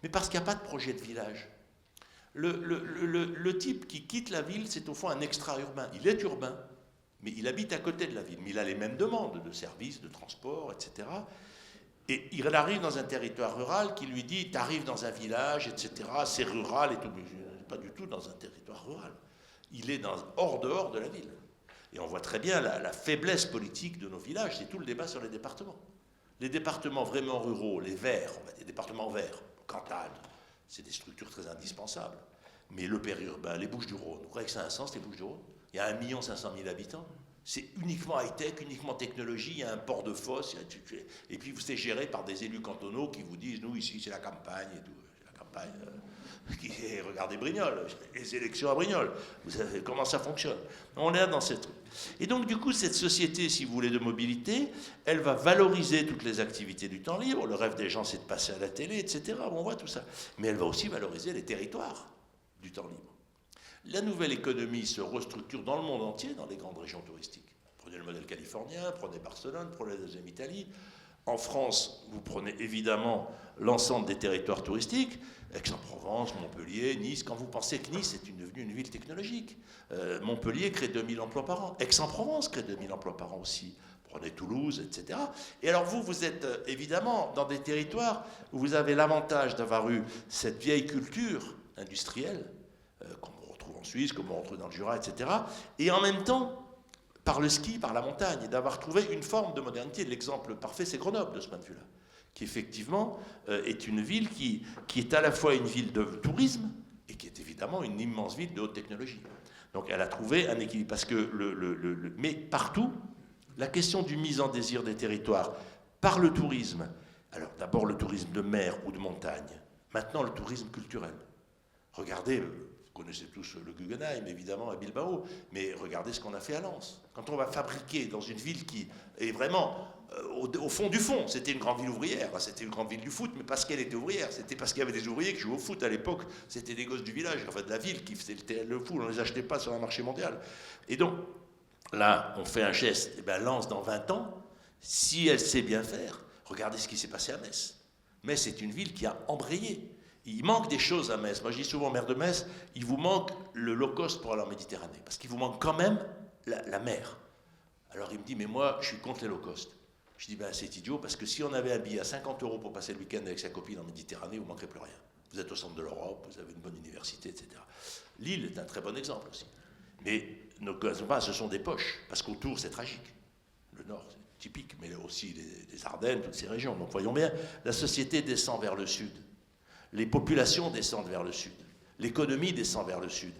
mais parce qu'il n'y a pas de projet de village. Le type qui quitte la ville, c'est au fond un extra-urbain. Il est urbain, mais il habite à côté de la ville. Mais il a les mêmes demandes de services, de transport, etc. Et il arrive dans un territoire rural qui lui dit « t'arrives dans un village, etc., c'est rural et tout. » Mais pas du tout dans un territoire rural. Il est hors dehors de la ville. Et on voit très bien la faiblesse politique de nos villages. C'est tout le débat sur les départements. Les départements vraiment ruraux, les verts, on va dire, les départements verts, Cantal, c'est des structures très indispensables. Mais le périurbain, les Bouches-du-Rhône, vous croyez que ça a un sens, les Bouches-du-Rhône? Il y a 1 500 000 habitants. C'est uniquement high-tech, uniquement technologie, il y a un port de fosse, et puis c'est géré par des élus cantonaux qui vous disent, nous ici c'est la campagne et tout. La campagne, regardez Brignoles, les élections à Brignoles, vous savez comment ça fonctionne. On est dans cette... Et donc du coup, cette société, si vous voulez, de mobilité, elle va valoriser toutes les activités du temps libre, le rêve des gens c'est de passer à la télé, etc. On voit tout ça. Mais elle va aussi valoriser les territoires du temps libre. La nouvelle économie se restructure dans le monde entier, dans les grandes régions touristiques. Prenez le modèle californien, prenez Barcelone, prenez la deuxième Italie. En France, vous prenez évidemment l'ensemble des territoires touristiques, Aix-en-Provence, Montpellier, Nice. Quand vous pensez que Nice est devenue une ville technologique, Montpellier crée 2000 emplois par an. Aix-en-Provence crée 2000 emplois par an aussi. Prenez Toulouse, etc. Et alors vous êtes évidemment dans des territoires où vous avez l'avantage d'avoir eu cette vieille culture industrielle, qu'on retrouve en Suisse, comme on retrouve dans le Jura, etc. Et en même temps, par le ski, par la montagne, et d'avoir trouvé une forme de modernité. L'exemple parfait, c'est Grenoble, de ce point de vue-là, qui effectivement est une ville qui est à la fois une ville de tourisme et qui est évidemment une immense ville de haute technologie. Donc elle a trouvé un équilibre. Parce que mais partout, la question du mise en désir des territoires par le tourisme, alors d'abord le tourisme de mer ou de montagne, maintenant le tourisme culturel. Regardez, vous connaissez tous le Guggenheim, évidemment, à Bilbao, mais regardez ce qu'on a fait à Lens. Quand on va fabriquer dans une ville qui est vraiment au fond du fond, c'était une grande ville ouvrière, c'était une grande ville du foot, mais parce qu'elle était ouvrière, c'était parce qu'il y avait des ouvriers qui jouaient au foot à l'époque, c'était des gosses du village, enfin de la ville qui faisaient le foot, on ne les achetait pas sur un marché mondial. Et donc, là, on fait un geste, et bien Lens, dans 20 ans, si elle sait bien faire, regardez ce qui s'est passé à Metz. Metz est une ville qui a embrayé. Il manque des choses à Metz. Moi, je dis souvent au maire de Metz, il vous manque le low cost pour aller en Méditerranée, parce qu'il vous manque quand même la mer. Alors il me dit, mais moi, je suis contre les low cost. Je dis, ben c'est idiot, parce que si on avait un billet à 50 € pour passer le week-end avec sa copine en Méditerranée, vous ne manquerez plus rien. Vous êtes au centre de l'Europe, vous avez une bonne université, etc. Lille est un très bon exemple aussi. Mais nos pas, ce sont des poches, parce qu'autour, c'est tragique. Le Nord, c'est typique, mais aussi les Ardennes, toutes ces régions. Donc voyons bien, la société descend vers le sud. Les populations descendent vers le sud. L'économie descend vers le sud.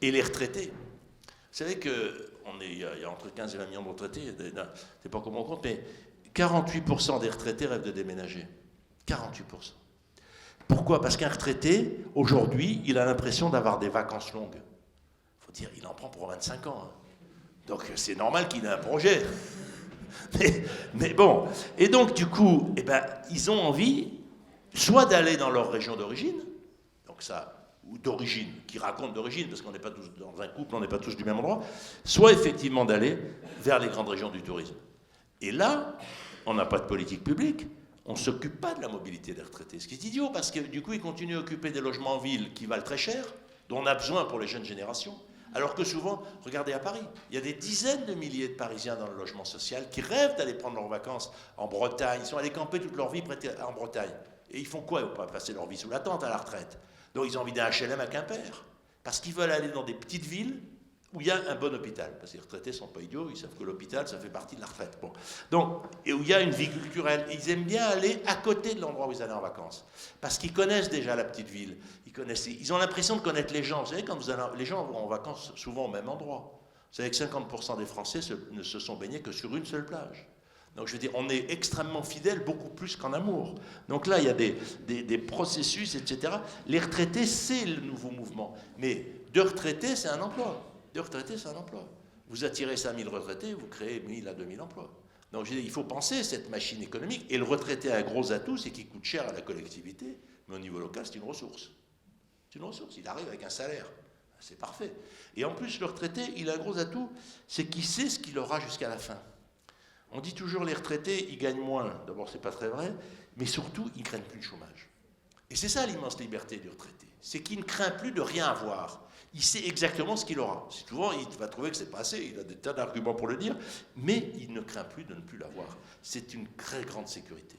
Et les retraités. Vous savez qu'il y a entre 15 et 20 millions de retraités, je ne sais pas comment on compte, mais 48% des retraités rêvent de déménager. 48%. Pourquoi? Parce qu'un retraité, aujourd'hui, il a l'impression d'avoir des vacances longues. Il faut dire, il en prend pour 25 ans. Hein. Donc c'est normal qu'il ait un projet. Mais bon. Et donc, du coup, ils ont envie soit d'aller dans leur région d'origine, donc ça, ou d'origine, qui raconte d'origine, parce qu'on n'est pas tous dans un couple, on n'est pas tous du même endroit, soit effectivement d'aller vers les grandes régions du tourisme. Et là, on n'a pas de politique publique, on ne s'occupe pas de la mobilité des retraités, ce qui est idiot, parce que du coup, ils continuent à occuper des logements en ville qui valent très cher, dont on a besoin pour les jeunes générations, alors que souvent, regardez à Paris, il y a des dizaines de milliers de Parisiens dans le logement social qui rêvent d'aller prendre leurs vacances en Bretagne, ils sont allés camper toute leur vie en Bretagne. Et ils font quoi? Ils ne vont pas passer leur vie sous la tente à la retraite. Donc ils ont envie d'un HLM à Quimper. Parce qu'ils veulent aller dans des petites villes où il y a un bon hôpital. Parce que les retraités ne sont pas idiots, ils savent que l'hôpital, ça fait partie de la retraite. Bon. Donc, et où il y a une vie culturelle. Et ils aiment bien aller à côté de l'endroit où ils allaient en vacances. Parce qu'ils connaissent déjà la petite ville. Ils ont l'impression de connaître les gens. Vous savez, quand les gens vont en vacances souvent au même endroit. Vous savez que 50% des Français ne se sont baignés que sur une seule plage. Donc je veux dire, on est extrêmement fidèle, beaucoup plus qu'en amour. Donc là, il y a des processus, etc. Les retraités, c'est le nouveau mouvement. Mais de retraités, c'est un emploi. De retraités, c'est un emploi. Vous attirez 5000 retraités, vous créez 1000 à 2000 emplois. Donc je veux dire, il faut penser cette machine économique. Et le retraité a un gros atout, c'est qu'il coûte cher à la collectivité, mais au niveau local, c'est une ressource. C'est une ressource. Il arrive avec un salaire. C'est parfait. Et en plus, le retraité, il a un gros atout, c'est qu'il sait ce qu'il aura jusqu'à la fin. On dit toujours les retraités, ils gagnent moins. D'abord, c'est pas très vrai, mais surtout, ils ne craignent plus le chômage. Et c'est ça l'immense liberté du retraité. C'est qu'il ne craint plus de rien avoir. Il sait exactement ce qu'il aura. Souvent, il va trouver que c'est pas assez, il a des tas d'arguments pour le dire, mais il ne craint plus de ne plus l'avoir. C'est une très grande sécurité.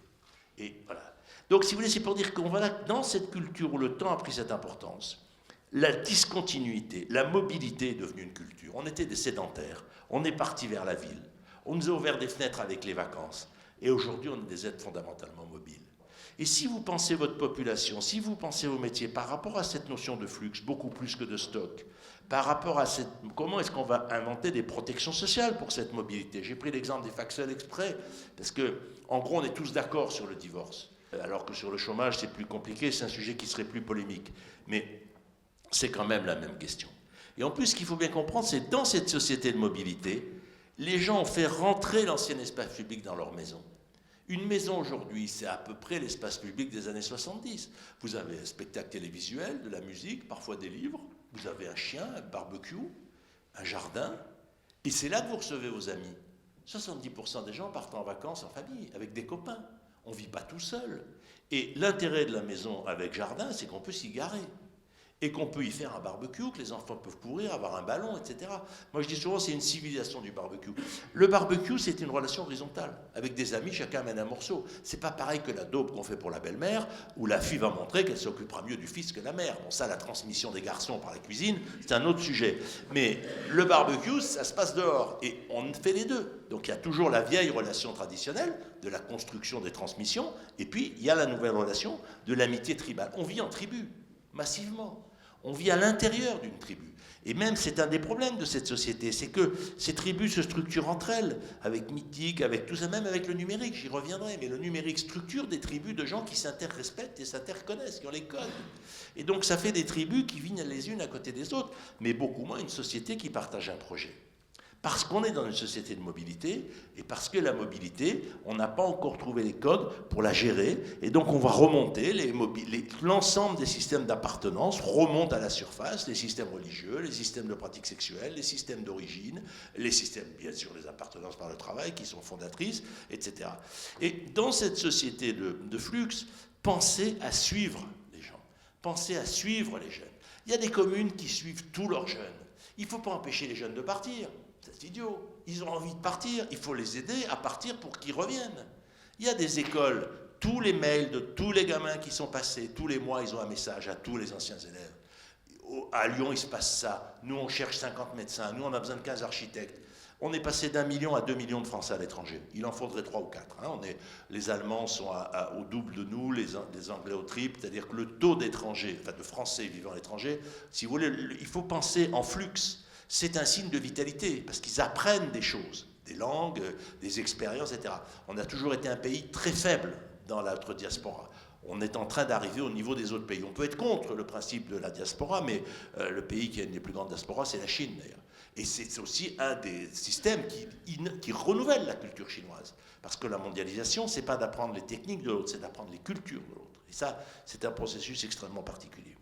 Et voilà. Donc, si vous voulez, c'est pour dire qu'on va là, dans cette culture où le temps a pris cette importance, la discontinuité, la mobilité est devenue une culture. On était des sédentaires, on est parti vers la ville. On nous a ouvert des fenêtres avec les vacances. Et aujourd'hui, on est des êtres fondamentalement mobiles. Et si vous pensez votre population, si vous pensez vos métiers par rapport à cette notion de flux, beaucoup plus que de stock, par rapport à cette... Comment est-ce qu'on va inventer des protections sociales pour cette mobilité? J'ai pris l'exemple des Faxel exprès, parce que, en gros, on est tous d'accord sur le divorce. Alors que sur le chômage, c'est plus compliqué, c'est un sujet qui serait plus polémique. Mais c'est quand même la même question. Et en plus, ce qu'il faut bien comprendre, c'est dans cette société de mobilité, les gens ont fait rentrer l'ancien espace public dans leur maison. Une maison aujourd'hui, c'est à peu près l'espace public des années 70. Vous avez un spectacle télévisuel, de la musique, parfois des livres, vous avez un chien, un barbecue, un jardin, et c'est là que vous recevez vos amis. 70% des gens partent en vacances en famille, avec des copains. On ne vit pas tout seul. Et l'intérêt de la maison avec jardin, c'est qu'on peut s'y garer. Et qu'on peut y faire un barbecue, que les enfants peuvent courir, avoir un ballon, etc. Moi, je dis souvent, c'est une civilisation du barbecue. Le barbecue, c'est une relation horizontale. Avec des amis, chacun amène un morceau. C'est pas pareil que la daube qu'on fait pour la belle-mère, où la fille va montrer qu'elle s'occupera mieux du fils que la mère. Bon, ça, la transmission des garçons par la cuisine, c'est un autre sujet. Mais le barbecue, ça se passe dehors. Et on fait les deux. Donc, il y a toujours la vieille relation traditionnelle de la construction des transmissions, et puis, il y a la nouvelle relation de l'amitié tribale. On vit en tribu, massivement. On vit à l'intérieur d'une tribu. Et même, c'est un des problèmes de cette société, c'est que ces tribus se structurent entre elles, avec mythique, avec tout ça, même avec le numérique, j'y reviendrai, mais le numérique structure des tribus de gens qui s'interrespectent et s'interconnaissent, qui ont les codes. Et donc, ça fait des tribus qui vivent les unes à côté des autres, mais beaucoup moins une société qui partage un projet. Parce qu'on est dans une société de mobilité, et parce que la mobilité, on n'a pas encore trouvé les codes pour la gérer, et donc on va remonter, l'ensemble des systèmes d'appartenance remonte à la surface, les systèmes religieux, les systèmes de pratique sexuelle, les systèmes d'origine, les systèmes, bien sûr, des appartenances par le travail, qui sont fondatrices, etc. Et dans cette société de flux, pensez à suivre les gens, pensez à suivre les jeunes. Il y a des communes qui suivent tous leurs jeunes. Il ne faut pas empêcher les jeunes de partir. C'est idiot. Ils ont envie de partir. Il faut les aider à partir pour qu'ils reviennent. Il y a des écoles, tous les mails de tous les gamins qui sont passés, tous les mois, ils ont un message à tous les anciens élèves. À Lyon, il se passe ça. Nous, on cherche 50 médecins. Nous, on a besoin de 15 architectes. On est passé d'1 million à 2 millions de Français à l'étranger. Il en faudrait 3 ou 4. Hein. Les Allemands sont au double de nous, les Anglais au triple. C'est-à-dire que le taux d'étrangers, enfin de Français vivant à l'étranger, si vous voulez, il faut penser en flux. C'est un signe de vitalité, parce qu'ils apprennent des choses, des langues, des expériences, etc. On a toujours été un pays très faible dans notre diaspora. On est en train d'arriver au niveau des autres pays. On peut être contre le principe de la diaspora, mais le pays qui a une des plus grandes diasporas, c'est la Chine, d'ailleurs. Et c'est aussi un des systèmes qui renouvelle la culture chinoise. Parce que la mondialisation, c'est pas d'apprendre les techniques de l'autre, c'est d'apprendre les cultures de l'autre. Et ça, c'est un processus extrêmement particulier.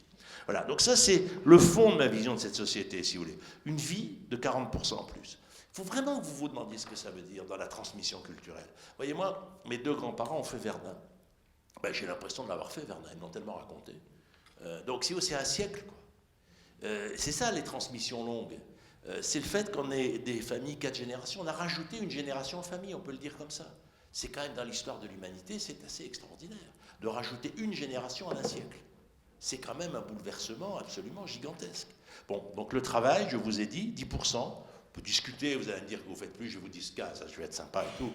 Voilà, donc ça c'est le fond de ma vision de cette société, si vous voulez. Une vie de 40% en plus. Il faut vraiment que vous vous demandiez ce que ça veut dire dans la transmission culturelle. Voyez, moi, mes 2 grands-parents ont fait Verdun. Ben, j'ai l'impression de l'avoir fait, Verdun, ils m'ont tellement raconté. Donc c'est un siècle, quoi. C'est ça les transmissions longues. C'est le fait qu'on ait des familles 4 générations. On a rajouté une génération en famille, on peut le dire comme ça. C'est quand même dans l'histoire de l'humanité, c'est assez extraordinaire de rajouter une génération à un siècle. C'est quand même un bouleversement absolument gigantesque. Bon, donc le travail, je vous ai dit, 10%. On peut discuter, vous allez me dire que vous ne faites plus, je vous dis 15, ça je vais être sympa et tout.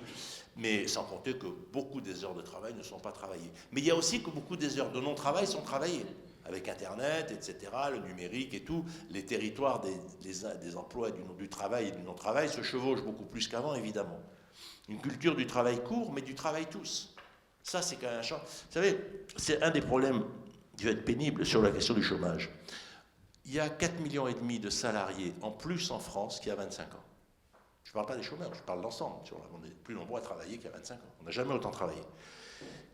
Mais sans compter que beaucoup des heures de travail ne sont pas travaillées. Mais il y a aussi que beaucoup des heures de non-travail sont travaillées. Avec Internet, etc., le numérique et tout, les territoires des emplois du travail et du non-travail se chevauchent beaucoup plus qu'avant, évidemment. Une culture du travail court, mais du travail tous. Ça, c'est quand même un champ. Vous savez, c'est un des problèmes qui va être pénible sur la question du chômage. Il y a 4,5 millions de salariés en plus en France qu'il y a 25 ans. Je ne parle pas des chômeurs, je parle d'ensemble. On est plus nombreux à travailler qu'il y a 25 ans. On n'a jamais autant travaillé.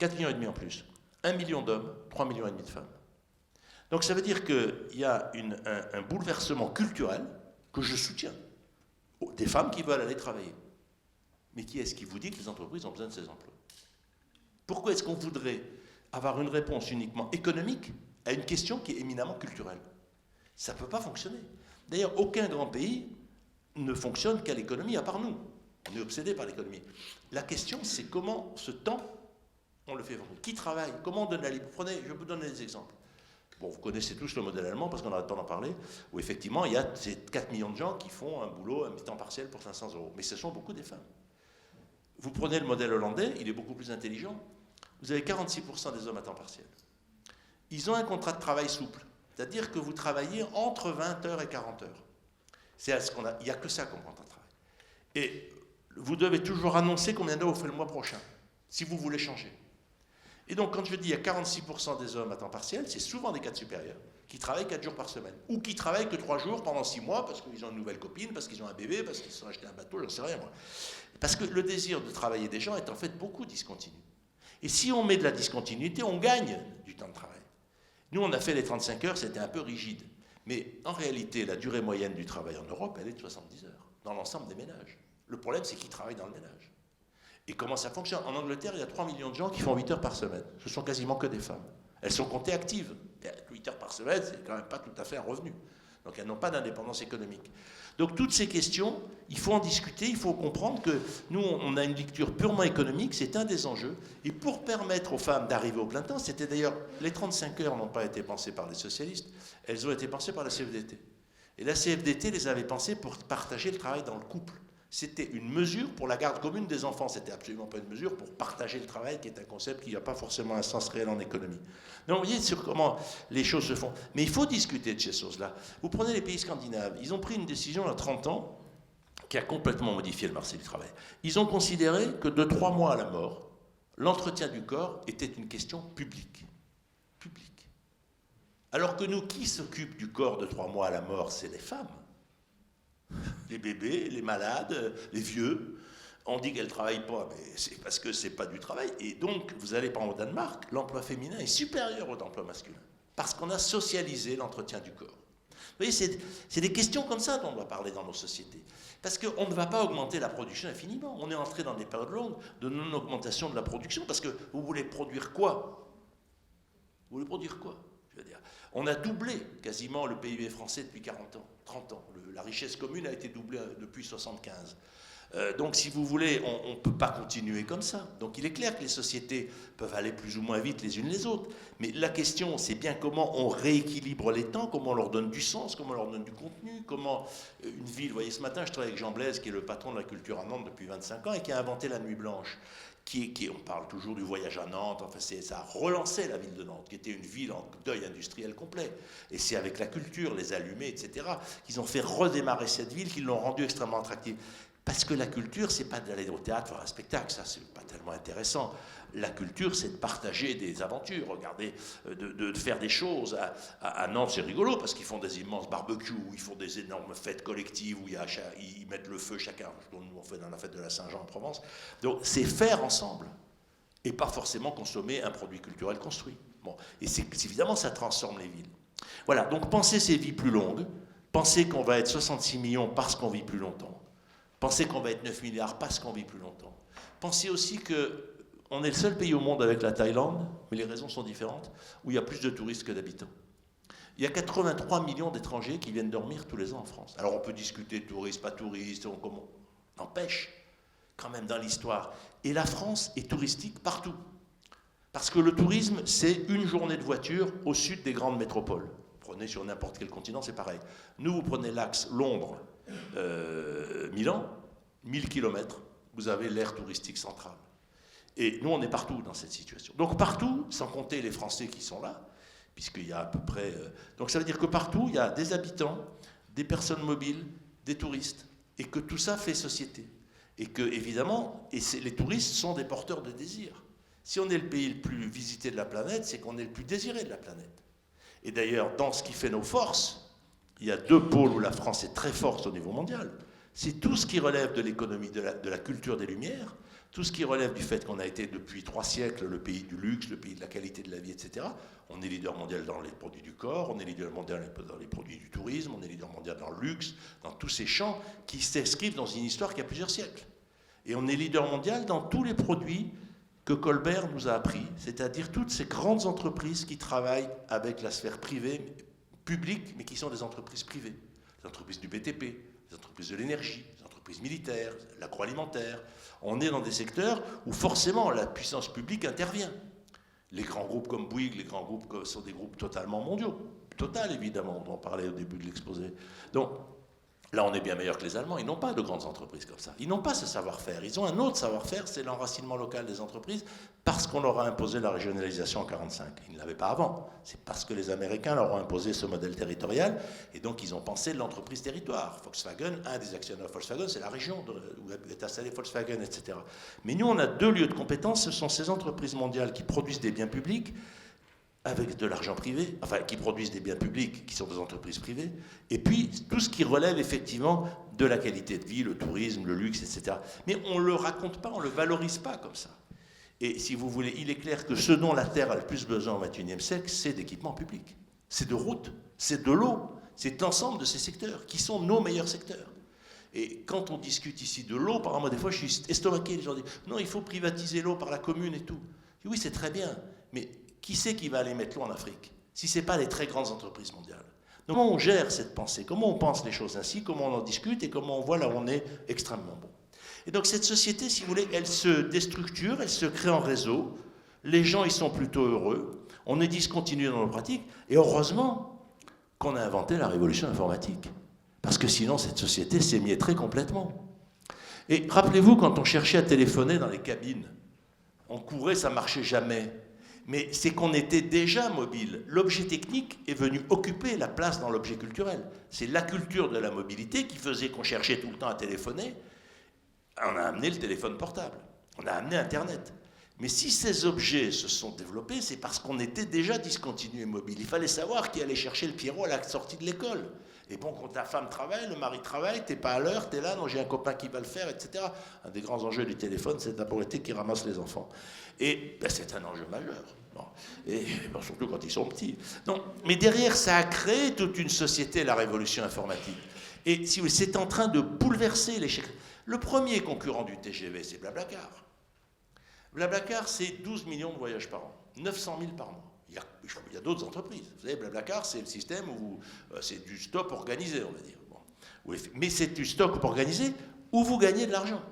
4,5 millions en plus. 1 million d'hommes, 3,5 millions de femmes. Donc ça veut dire qu'il y a un bouleversement culturel que je soutiens. Des femmes qui veulent aller travailler. Mais qui est-ce qui vous dit que les entreprises ont besoin de ces emplois? Pourquoi est-ce qu'on voudrait avoir une réponse uniquement économique à une question qui est éminemment culturelle? Ça ne peut pas fonctionner. D'ailleurs, aucun grand pays ne fonctionne qu'à l'économie, à part nous. On est obsédé par l'économie. La question, c'est comment ce temps, on le fait fonctionner. Qui travaille? Comment on donne la libre? Prenez, je vais vous donner des exemples. Bon, vous connaissez tous le modèle allemand, parce qu'on n'arrête pas d'en parler, où effectivement, il y a ces 4 millions de gens qui font un boulot à mi-temps partiel pour 500 €. Mais ce sont beaucoup des femmes. Vous prenez le modèle hollandais, il est beaucoup plus intelligent. Vous avez 46% des hommes à temps partiel. Ils ont un contrat de travail souple, c'est-à-dire que vous travaillez entre 20 heures et 40 heures. Il n'y a que ça comme contrat de travail. Et vous devez toujours annoncer combien d'heures vous faites le mois prochain, si vous voulez changer. Et donc, quand je dis il y a 46% des hommes à temps partiel, c'est souvent des cadres supérieurs qui travaillent 4 jours par semaine, ou qui travaillent que 3 jours pendant 6 mois parce qu'ils ont une nouvelle copine, parce qu'ils ont un bébé, parce qu'ils se sont achetés un bateau, j'en sais rien moi. Parce que le désir de travailler des gens est en fait beaucoup discontinu. Et si on met de la discontinuité, on gagne du temps de travail. Nous, on a fait les 35 heures, c'était un peu rigide. Mais en réalité, la durée moyenne du travail en Europe, elle est de 70 heures, dans l'ensemble des ménages. Le problème, c'est qu'ils travaillent dans le ménage. Et comment ça fonctionne? En Angleterre, il y a 3 millions de gens qui font 8 heures par semaine. Ce sont quasiment que des femmes. Elles sont comptées actives. 8 heures par semaine, c'est quand même pas tout à fait un revenu. Donc elles n'ont pas d'indépendance économique. Donc toutes ces questions, il faut en discuter, il faut comprendre que nous, on a une lecture purement économique, c'est un des enjeux. Et pour permettre aux femmes d'arriver au plein temps, c'était d'ailleurs, les 35 heures n'ont pas été pensées par les socialistes, elles ont été pensées par la CFDT. Et la CFDT les avait pensées pour partager le travail dans le couple. C'était une mesure pour la garde commune des enfants. C'était absolument pas une mesure pour partager le travail, qui est un concept qui n'a pas forcément un sens réel en économie. Donc vous voyez sur comment les choses se font. Mais il faut discuter de ces choses-là. Vous prenez les pays scandinaves. Ils ont pris une décision il y a 30 ans qui a complètement modifié le marché du travail. Ils ont considéré que de 3 mois à la mort, l'entretien du corps était une question publique. Publique. Alors que nous, qui s'occupe du corps de 3 mois à la mort? C'est les femmes. Les bébés, les malades, les vieux. On dit qu'elles ne travaillent pas, mais c'est parce que ce n'est pas du travail. Et donc, vous allez par exemple au Danemark, l'emploi féminin est supérieur au l'emploi masculin. Parce qu'on a socialisé l'entretien du corps. Vous voyez, c'est des questions comme ça dont on doit parler dans nos sociétés. Parce qu'on ne va pas augmenter la production infiniment. On est entré dans des périodes longues de non-augmentation de la production, parce que vous voulez produire quoi? Vous voulez produire quoi? Je veux dire, on a doublé quasiment le PIB français depuis 40 ans, 30 ans. La richesse commune a été doublée depuis 1975. Donc, si vous voulez, on ne peut pas continuer comme ça. Donc, il est clair que les sociétés peuvent aller plus ou moins vite les unes les autres. Mais la question, c'est bien comment on rééquilibre les temps, comment on leur donne du sens, comment on leur donne du contenu, comment une ville... Vous voyez, ce matin, je travaille avec Jean Blaise, qui est le patron de la culture à Nantes depuis 25 ans et qui a inventé la Nuit Blanche. On parle toujours du voyage à Nantes, enfin ça a relancé la ville de Nantes, qui était une ville en deuil industriel complet. Et c'est avec la culture, les allumés, etc., qu'ils ont fait redémarrer cette ville, qu'ils l'ont rendue extrêmement attractive. Parce que la culture, c'est pas d'aller au théâtre faire un spectacle, ça c'est pas tellement intéressant. La culture, c'est de partager des aventures, regardez, de faire des choses. À Nantes, c'est rigolo, parce qu'ils font des immenses barbecues, où ils font des énormes fêtes collectives, où ils mettent le feu chacun, comme nous on fait dans la fête de la Saint-Jean en Provence. Donc c'est faire ensemble, et pas forcément consommer un produit culturel construit. Bon. Et évidemment, ça transforme les villes. Voilà, donc pensez ces vies plus longues, pensez qu'on va être 66 millions parce qu'on vit plus longtemps, pensez qu'on va être 9 milliards parce qu'on vit plus longtemps. Pensez aussi qu'on est le seul pays au monde avec la Thaïlande, mais les raisons sont différentes, où il y a plus de touristes que d'habitants. Il y a 83 millions d'étrangers qui viennent dormir tous les ans en France. Alors on peut discuter touristes, pas touristes, comment on empêche quand même dans l'histoire. Et la France est touristique partout. Parce que le tourisme, c'est une journée de voiture au sud des grandes métropoles. Prenez sur n'importe quel continent, c'est pareil. Nous, vous prenez l'axe Londres, Milan, 1000 km, vous avez l'aire touristique centrale. Et nous, on est partout dans cette situation. Donc partout, sans compter les Français qui sont là, puisqu'il y a à peu près... donc ça veut dire que partout, il y a des habitants, des personnes mobiles, des touristes, et que tout ça fait société. Et que, évidemment, les touristes sont des porteurs de désir. Si on est le pays le plus visité de la planète, c'est qu'on est le plus désiré de la planète. Et d'ailleurs, dans ce qui fait nos forces, il y a 2 pôles où la France est très forte au niveau mondial. C'est tout ce qui relève de l'économie, de la culture des Lumières, tout ce qui relève du fait qu'on a été depuis 3 siècles le pays du luxe, le pays de la qualité de la vie, etc. On est leader mondial dans les produits du corps, on est leader mondial dans les produits du tourisme, on est leader mondial dans le luxe, dans tous ces champs qui s'inscrivent dans une histoire qui a plusieurs siècles. Et on est leader mondial dans tous les produits que Colbert nous a appris, c'est-à-dire toutes ces grandes entreprises qui travaillent avec la sphère privée, publique, mais qui sont des entreprises privées. Les entreprises du BTP, les entreprises de l'énergie, les entreprises militaires, l'agroalimentaire. On est dans des secteurs où forcément la puissance publique intervient. Les grands groupes comme Bouygues, les grands groupes sont des groupes totalement mondiaux. Total, évidemment, on en parlait au début de l'exposé. Donc, là, on est bien meilleur que les Allemands. Ils n'ont pas de grandes entreprises comme ça. Ils n'ont pas ce savoir-faire. Ils ont un autre savoir-faire, c'est l'enracinement local des entreprises, parce qu'on leur a imposé la régionalisation en 1945. Ils ne l'avaient pas avant. C'est parce que les Américains leur ont imposé ce modèle territorial, et donc ils ont pensé l'entreprise territoire. Volkswagen, un des actionnaires de Volkswagen, c'est la région où est installé Volkswagen, etc. Mais nous, on a 2 lieux de compétence. Ce sont ces entreprises mondiales qui produisent des biens publics, avec de l'argent privé, enfin qui produisent des biens publics, qui sont des entreprises privées, et puis tout ce qui relève effectivement de la qualité de vie, le tourisme, le luxe, etc. Mais on ne le raconte pas, on ne le valorise pas comme ça. Et si vous voulez, il est clair que ce dont la Terre a le plus besoin au XXIe siècle, c'est d'équipements publics. C'est de routes, c'est de l'eau, c'est l'ensemble de ces secteurs, qui sont nos meilleurs secteurs. Et quand on discute ici de l'eau, par exemple, moi des fois je suis estomaqué, les gens disent « Non, il faut privatiser l'eau par la commune et tout ». Oui, c'est très bien, mais qui c'est qui va aller mettre l'eau en Afrique, si ce n'est pas les très grandes entreprises mondiales? Donc, comment on gère cette pensée? Comment on pense les choses ainsi? Comment on en discute? Et comment on voit là où on est extrêmement bon? Et donc cette société, si vous voulez, elle se déstructure, elle se crée en réseau. Les gens, ils sont plutôt heureux. On est discontinué dans nos pratiques. Et heureusement qu'on a inventé la révolution informatique. Parce que sinon, cette société s'émietterait complètement. Et rappelez-vous, quand on cherchait à téléphoner dans les cabines, on courait, ça ne marchait jamais. Mais c'est qu'on était déjà mobile. L'objet technique est venu occuper la place dans l'objet culturel. C'est la culture de la mobilité qui faisait qu'on cherchait tout le temps à téléphoner. On a amené le téléphone portable. On a amené Internet. Mais si ces objets se sont développés, c'est parce qu'on était déjà discontinué mobile. Il fallait savoir qui allait chercher le Pierrot à la sortie de l'école. Et bon, quand ta femme travaille, le mari travaille, t'es pas à l'heure, t'es là, non, j'ai un copain qui va le faire, etc. Un des grands enjeux du téléphone, c'est d'abord été qui ramasse les enfants. Et ben, c'est un enjeu majeur. Bon. Et ben, surtout quand ils sont petits. Donc, mais derrière, ça a créé toute une société, la révolution informatique. Et si vous voulez, c'est en train de bouleverser les... Le premier concurrent du TGV, c'est Blablacar. Blablacar, c'est 12 millions de voyages par an, 900 000 par mois. Il y a d'autres entreprises. Vous savez, Blablacar, c'est le système où c'est du stop organisé, on va dire. Bon. Mais c'est du stop organisé où vous gagnez de l'argent.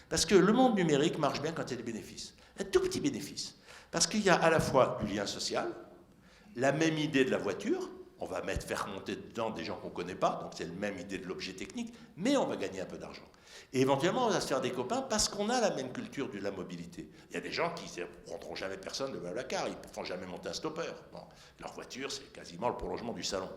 Parce que le monde numérique marche bien quand il y a des bénéfices. Un tout petit bénéfice. Parce qu'il y a à la fois du lien social, la même idée de la voiture, on va faire monter dedans des gens qu'on ne connaît pas, donc c'est la même idée de l'objet technique, mais on va gagner un peu d'argent. Et éventuellement, on va se faire des copains parce qu'on a la même culture de la mobilité. Il y a des gens qui ne prendront jamais personne de Blablacar, ils ne font jamais monter un stopper. Bon, leur voiture, c'est quasiment le prolongement du salon.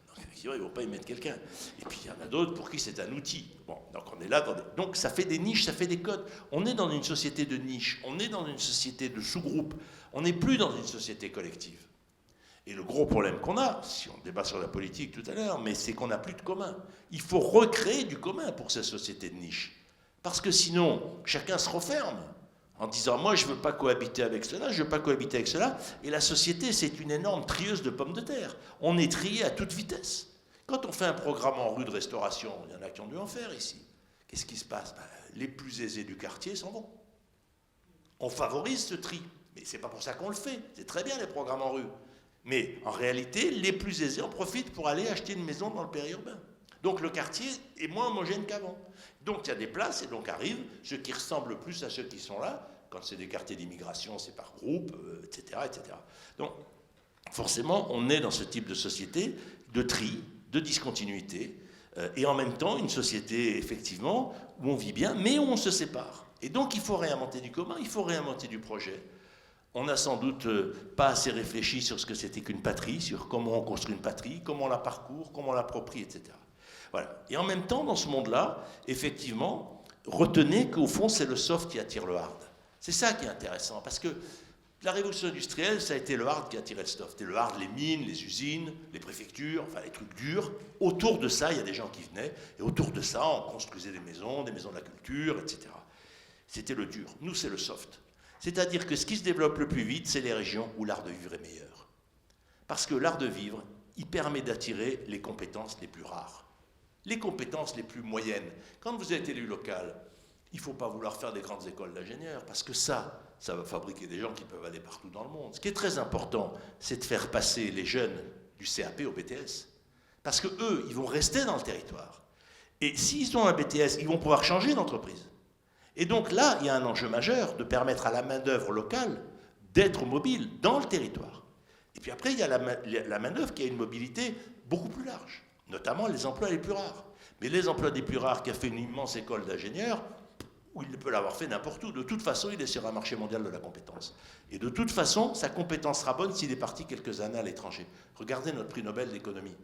Donc, effectivement, ils ne vont pas y mettre quelqu'un. Et puis, il y en a d'autres pour qui c'est un outil. Bon, donc, on est là. Donc, ça fait des niches, ça fait des codes. On est dans une société de niches, on est dans une société de sous-groupes. On n'est plus dans une société collective. Et le gros problème qu'on a, si on débat sur la politique tout à l'heure, mais c'est qu'on n'a plus de commun. Il faut recréer du commun pour ces sociétés de niche. Parce que sinon, chacun se referme en disant « moi, je ne veux pas cohabiter avec cela, je ne veux pas cohabiter avec cela ». Et la société, c'est une énorme trieuse de pommes de terre. On est trié à toute vitesse. Quand on fait un programme en rue de restauration, il y en a qui ont dû en faire ici. Qu'est-ce qui se passe? Les plus aisés du quartier s'en vont. On favorise ce tri. Mais ce n'est pas pour ça qu'on le fait. C'est très bien les programmes en rue. Mais en réalité, les plus aisés en profitent pour aller acheter une maison dans le périurbain. Donc le quartier est moins homogène qu'avant. Donc il y a des places et donc arrivent ceux qui ressemblent plus à ceux qui sont là. Quand c'est des quartiers d'immigration, c'est par groupe, etc., etc. Donc forcément, on est dans ce type de société de tri, de discontinuité, et en même temps une société effectivement où on vit bien, mais où on se sépare. Et donc il faut réinventer du commun, il faut réinventer du projet. On n'a sans doute pas assez réfléchi sur ce que c'était qu'une patrie, sur comment on construit une patrie, comment on la parcourt, comment on l'approprie, etc. Voilà. Et en même temps, dans ce monde-là, effectivement, retenez qu'au fond, c'est le soft qui attire le hard. C'est ça qui est intéressant, parce que la révolution industrielle, ça a été le hard qui a attiré le soft. Et le hard, les mines, les usines, les préfectures, enfin les trucs durs. Autour de ça, il y a des gens qui venaient, et autour de ça, on construisait des maisons de la culture, etc. C'était le dur. Nous, c'est le soft. C'est-à-dire que ce qui se développe le plus vite, c'est les régions où l'art de vivre est meilleur. Parce que l'art de vivre, il permet d'attirer les compétences les plus rares, les compétences les plus moyennes. Quand vous êtes élu local, il ne faut pas vouloir faire des grandes écoles d'ingénieurs, parce que ça va fabriquer des gens qui peuvent aller partout dans le monde. Ce qui est très important, c'est de faire passer les jeunes du CAP au BTS. Parce qu'eux, ils vont rester dans le territoire. Et s'ils ont un BTS, ils vont pouvoir changer d'entreprise. Et donc là, il y a un enjeu majeur de permettre à la main-d'œuvre locale d'être mobile dans le territoire. Et puis après, il y a la main-d'œuvre qui a une mobilité beaucoup plus large, notamment les emplois les plus rares. Mais les emplois les plus rares, qui a fait une immense école d'ingénieurs, où il peut l'avoir fait n'importe où. De toute façon, il est sur un marché mondial de la compétence. Et de toute façon, sa compétence sera bonne s'il est parti quelques années à l'étranger. Regardez notre prix Nobel d'économie.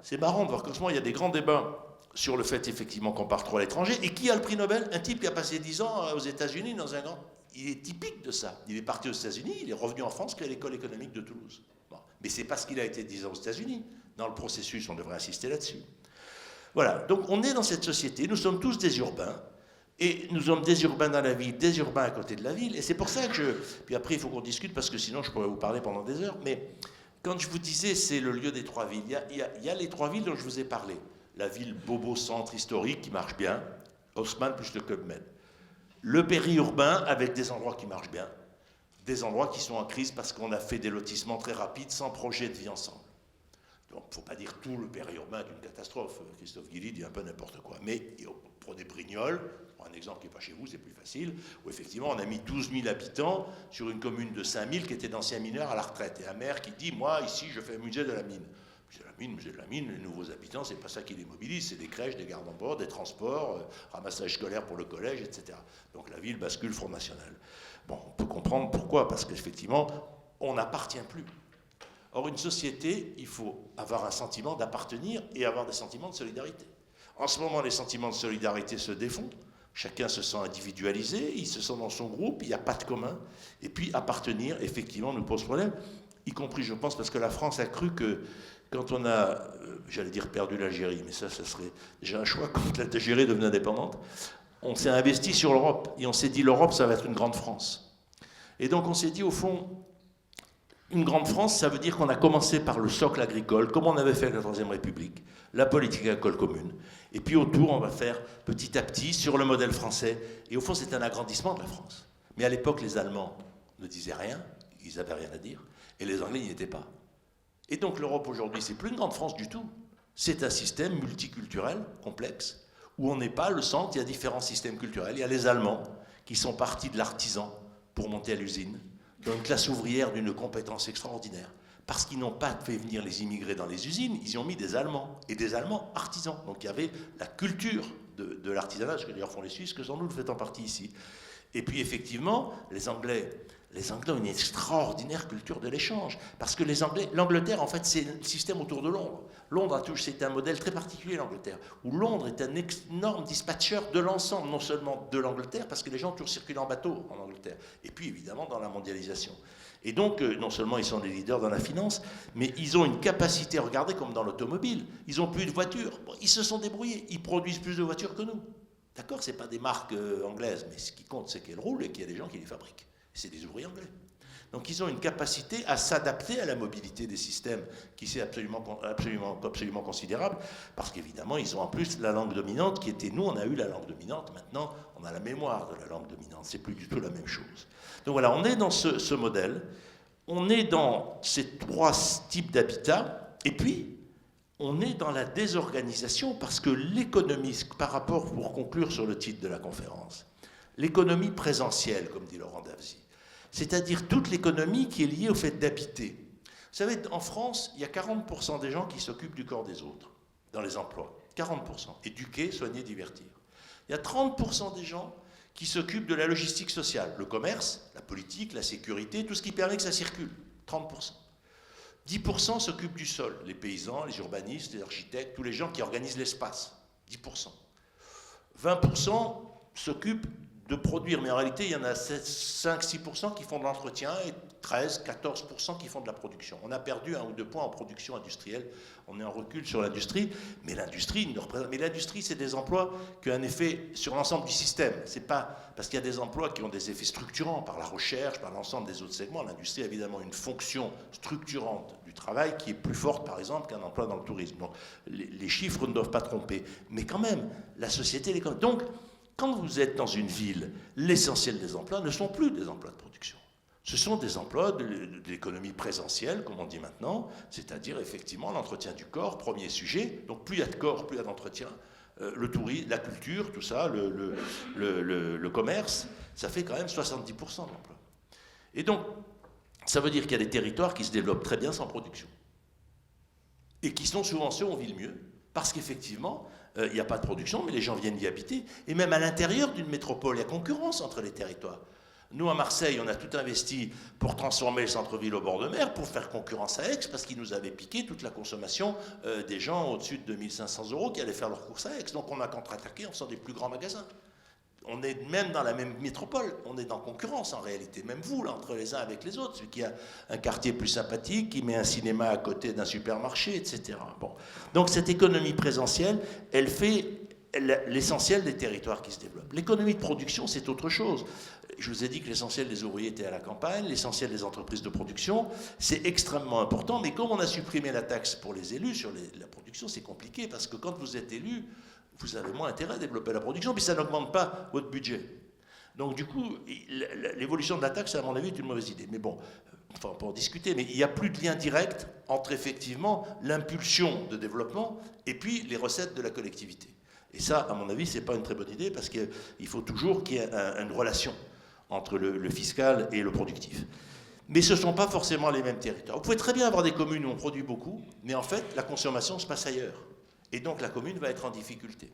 C'est marrant de voir qu'en ce moment, il y a des grands débats sur le fait, effectivement, qu'on part trop à l'étranger. Et qui a le prix Nobel? Un type qui a passé 10 ans aux États-Unis dans un grand... Il est typique de ça. Il est parti aux États-Unis, il est revenu en France, créer l'école économique de Toulouse. Bon. Mais c'est parce qu'il a été 10 ans aux États-Unis. Dans le processus, on devrait insister là-dessus. Voilà. Donc, on est dans cette société. Nous sommes tous des urbains. Et nous sommes des urbains dans la ville, des urbains à côté de la ville. Et c'est pour ça que Puis après, il faut qu'on discute, parce que sinon, je pourrais vous parler pendant des heures. Mais quand je vous disais, c'est le lieu des trois villes, il y a les trois villes dont je vous ai parlé. La ville bobo-centre historique qui marche bien, Haussmann plus le Club Med. Le périurbain avec des endroits qui marchent bien, des endroits qui sont en crise parce qu'on a fait des lotissements très rapides sans projet de vie ensemble. Donc, il ne faut pas dire tout le périurbain est une catastrophe. Christophe Guilly dit un peu n'importe quoi. Mais prenez Brignoles, un exemple qui n'est pas chez vous, c'est plus facile, où effectivement on a mis 12 000 habitants sur une commune de 5 000 qui était d'anciens mineurs à la retraite. Et un maire qui dit, moi ici je fais un musée de la mine. Musée de la mine, les nouveaux habitants, c'est pas ça qui les mobilise, c'est des crèches, des gardes en bord, des transports, ramassage scolaire pour le collège, etc. Donc la ville bascule Front National. Bon, on peut comprendre pourquoi, parce qu'effectivement, on n'appartient plus. Or, une société, il faut avoir un sentiment d'appartenir et avoir des sentiments de solidarité. En ce moment, les sentiments de solidarité se défont. Chacun se sent individualisé, il se sent dans son groupe, il n'y a pas de commun. Et puis, appartenir, effectivement, nous pose problème, y compris, je pense, parce que la France a cru que quand on a, j'allais dire perdu l'Algérie, mais ça serait déjà un choix quand l'Algérie devenait indépendante, on s'est investi sur l'Europe. Et on s'est dit, l'Europe, ça va être une grande France. Et donc, on s'est dit, au fond, une grande France, ça veut dire qu'on a commencé par le socle agricole, comme on avait fait avec la Troisième République, la politique agricole commune. Et puis autour, on va faire petit à petit sur le modèle français. Et au fond, c'est un agrandissement de la France. Mais à l'époque, les Allemands ne disaient rien, ils n'avaient rien à dire, et les Anglais n'y étaient pas. Et donc l'Europe aujourd'hui, c'est plus une grande France du tout. C'est un système multiculturel, complexe, où on n'est pas le centre, il y a différents systèmes culturels. Il y a les Allemands qui sont partis de l'artisan pour monter à l'usine, dans une classe ouvrière d'une compétence extraordinaire. Parce qu'ils n'ont pas fait venir les immigrés dans les usines, ils y ont mis des Allemands, et des Allemands artisans. Donc il y avait la culture de l'artisanat, ce que d'ailleurs font les Suisses, que sans doute fait en partie ici. Et puis effectivement, les Anglais ont une extraordinaire culture de l'échange. Parce que l'Angleterre, en fait, c'est le système autour de Londres. Londres, c'est un modèle très particulier, l'Angleterre, où Londres est un énorme dispatcheur de l'ensemble, non seulement de l'Angleterre, parce que les gens ont toujours circulé en bateau en Angleterre, et puis évidemment dans la mondialisation. Et donc, non seulement ils sont des leaders dans la finance, mais ils ont une capacité, regardez comme dans l'automobile, ils n'ont plus de voitures. Bon, ils se sont débrouillés, ils produisent plus de voitures que nous. D'accord, ce n'est pas des marques anglaises, mais ce qui compte, c'est qu'elles roulent et qu'il y a des gens qui les fabriquent. C'est des ouvriers anglais. Donc ils ont une capacité à s'adapter à la mobilité des systèmes qui c'est absolument considérable, parce qu'évidemment, ils ont en plus la langue dominante qui était, nous, on a eu la langue dominante, maintenant, on a la mémoire de la langue dominante. C'est plus du tout la même chose. Donc voilà, on est dans ce modèle, on est dans ces trois types d'habitat, et puis on est dans la désorganisation, parce que l'économie, par rapport, pour conclure sur le titre de la conférence, l'économie présentielle, comme dit Laurent Davzy, c'est-à-dire toute l'économie qui est liée au fait d'habiter. Vous savez, en France, il y a 40% des gens qui s'occupent du corps des autres, dans les emplois. 40%. Éduquer, soigner, divertir. Il y a 30% des gens qui s'occupent de la logistique sociale, le commerce, la politique, la sécurité, tout ce qui permet que ça circule. 30%. 10% s'occupent du sol, les paysans, les urbanistes, les architectes, tous les gens qui organisent l'espace. 10%. 20% s'occupent de produire, mais en réalité, il y en a 5-6% qui font de l'entretien et 13-14% qui font de la production. On a perdu 1 ou 2 points en production industrielle, on est en recul sur l'industrie, mais l'industrie, c'est des emplois qui ont un effet sur l'ensemble du système. C'est pas parce qu'il y a des emplois qui ont des effets structurants par la recherche, par l'ensemble des autres segments. L'industrie a évidemment une fonction structurante du travail qui est plus forte, par exemple, qu'un emploi dans le tourisme. Donc, les chiffres ne doivent pas tromper, mais quand même, la société, donc, quand vous êtes dans une ville, l'essentiel des emplois ne sont plus des emplois de production. Ce sont des emplois de l'économie présentielle, comme on dit maintenant, c'est-à-dire effectivement l'entretien du corps, premier sujet. Donc plus il y a de corps, plus il y a d'entretien. Le tourisme, la culture, tout ça, le commerce, ça fait quand même 70% d'emplois. Et donc, ça veut dire qu'il y a des territoires qui se développent très bien sans production. Et qui sont souvent ceux où on vit le mieux. Parce qu'effectivement, il n'y a pas de production, mais les gens viennent y habiter. Et même à l'intérieur d'une métropole, il y a concurrence entre les territoires. Nous, à Marseille, on a tout investi pour transformer le centre-ville au bord de mer, pour faire concurrence à Aix, parce qu'ils nous avaient piqué toute la consommation des gens au-dessus de 2500 € qui allaient faire leurs courses à Aix. Donc on a contre-attaqué en faisant des plus grands magasins. On est même dans la même métropole, on est dans concurrence en réalité, même vous, là, entre les uns avec les autres, celui qui a un quartier plus sympathique, qui met un cinéma à côté d'un supermarché, etc. Bon. Donc cette économie présentielle, elle fait l'essentiel des territoires qui se développent. L'économie de production, c'est autre chose. Je vous ai dit que l'essentiel des ouvriers était à la campagne, l'essentiel des entreprises de production, c'est extrêmement important, mais comme on a supprimé la taxe pour les élus sur la production, c'est compliqué, parce que quand vous êtes élu, vous avez moins intérêt à développer la production, puis ça n'augmente pas votre budget. Donc du coup, l'évolution de la taxe, à mon avis, est une mauvaise idée. Mais bon, enfin, on peut en discuter, mais il n'y a plus de lien direct entre effectivement l'impulsion de développement et puis les recettes de la collectivité. Et ça, à mon avis, ce n'est pas une très bonne idée, parce qu'il faut toujours qu'il y ait une relation entre le fiscal et le productif. Mais ce ne sont pas forcément les mêmes territoires. Vous pouvez très bien avoir des communes où on produit beaucoup, mais en fait, la consommation se passe ailleurs. Et donc la commune va être en difficulté.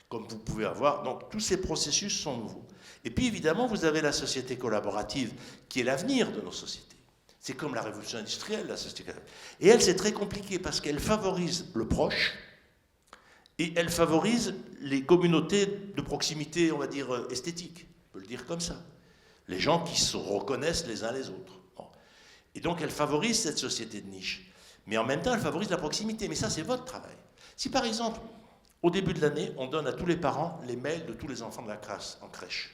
Comme vous pouvez avoir, donc tous ces processus sont nouveaux. Et puis évidemment, vous avez la société collaborative, qui est l'avenir de nos sociétés. C'est comme la révolution industrielle, la société collaborative. Et elle, c'est très compliqué, parce qu'elle favorise le proche, et elle favorise les communautés de proximité, on va dire, esthétique. On peut le dire comme ça. Les gens qui se reconnaissent les uns les autres. Bon. Et donc elle favorise cette société de niche. Mais en même temps, elle favorise la proximité. Mais ça, c'est votre travail. Si par exemple, au début de l'année, on donne à tous les parents les mails de tous les enfants de la classe en crèche,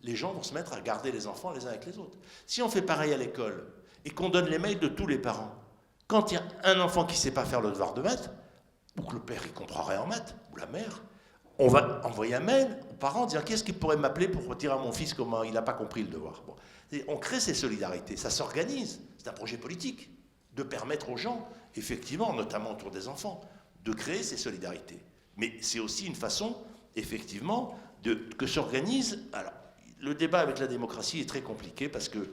les gens vont se mettre à garder les enfants les uns avec les autres. Si on fait pareil à l'école et qu'on donne les mails de tous les parents, quand il y a un enfant qui ne sait pas faire le devoir de maths, ou que le père ne comprend rien en maths, ou la mère, on va envoyer un mail aux parents, dire qu'est-ce qu'il pourrait m'appeler pour dire à mon fils comment il n'a pas compris le devoir. Bon. On crée ces solidarités, ça s'organise, c'est un projet politique, de permettre aux gens, effectivement, notamment autour des enfants, de créer ces solidarités. Mais c'est aussi une façon, effectivement, que s'organise. Alors, le débat avec la démocratie est très compliqué parce que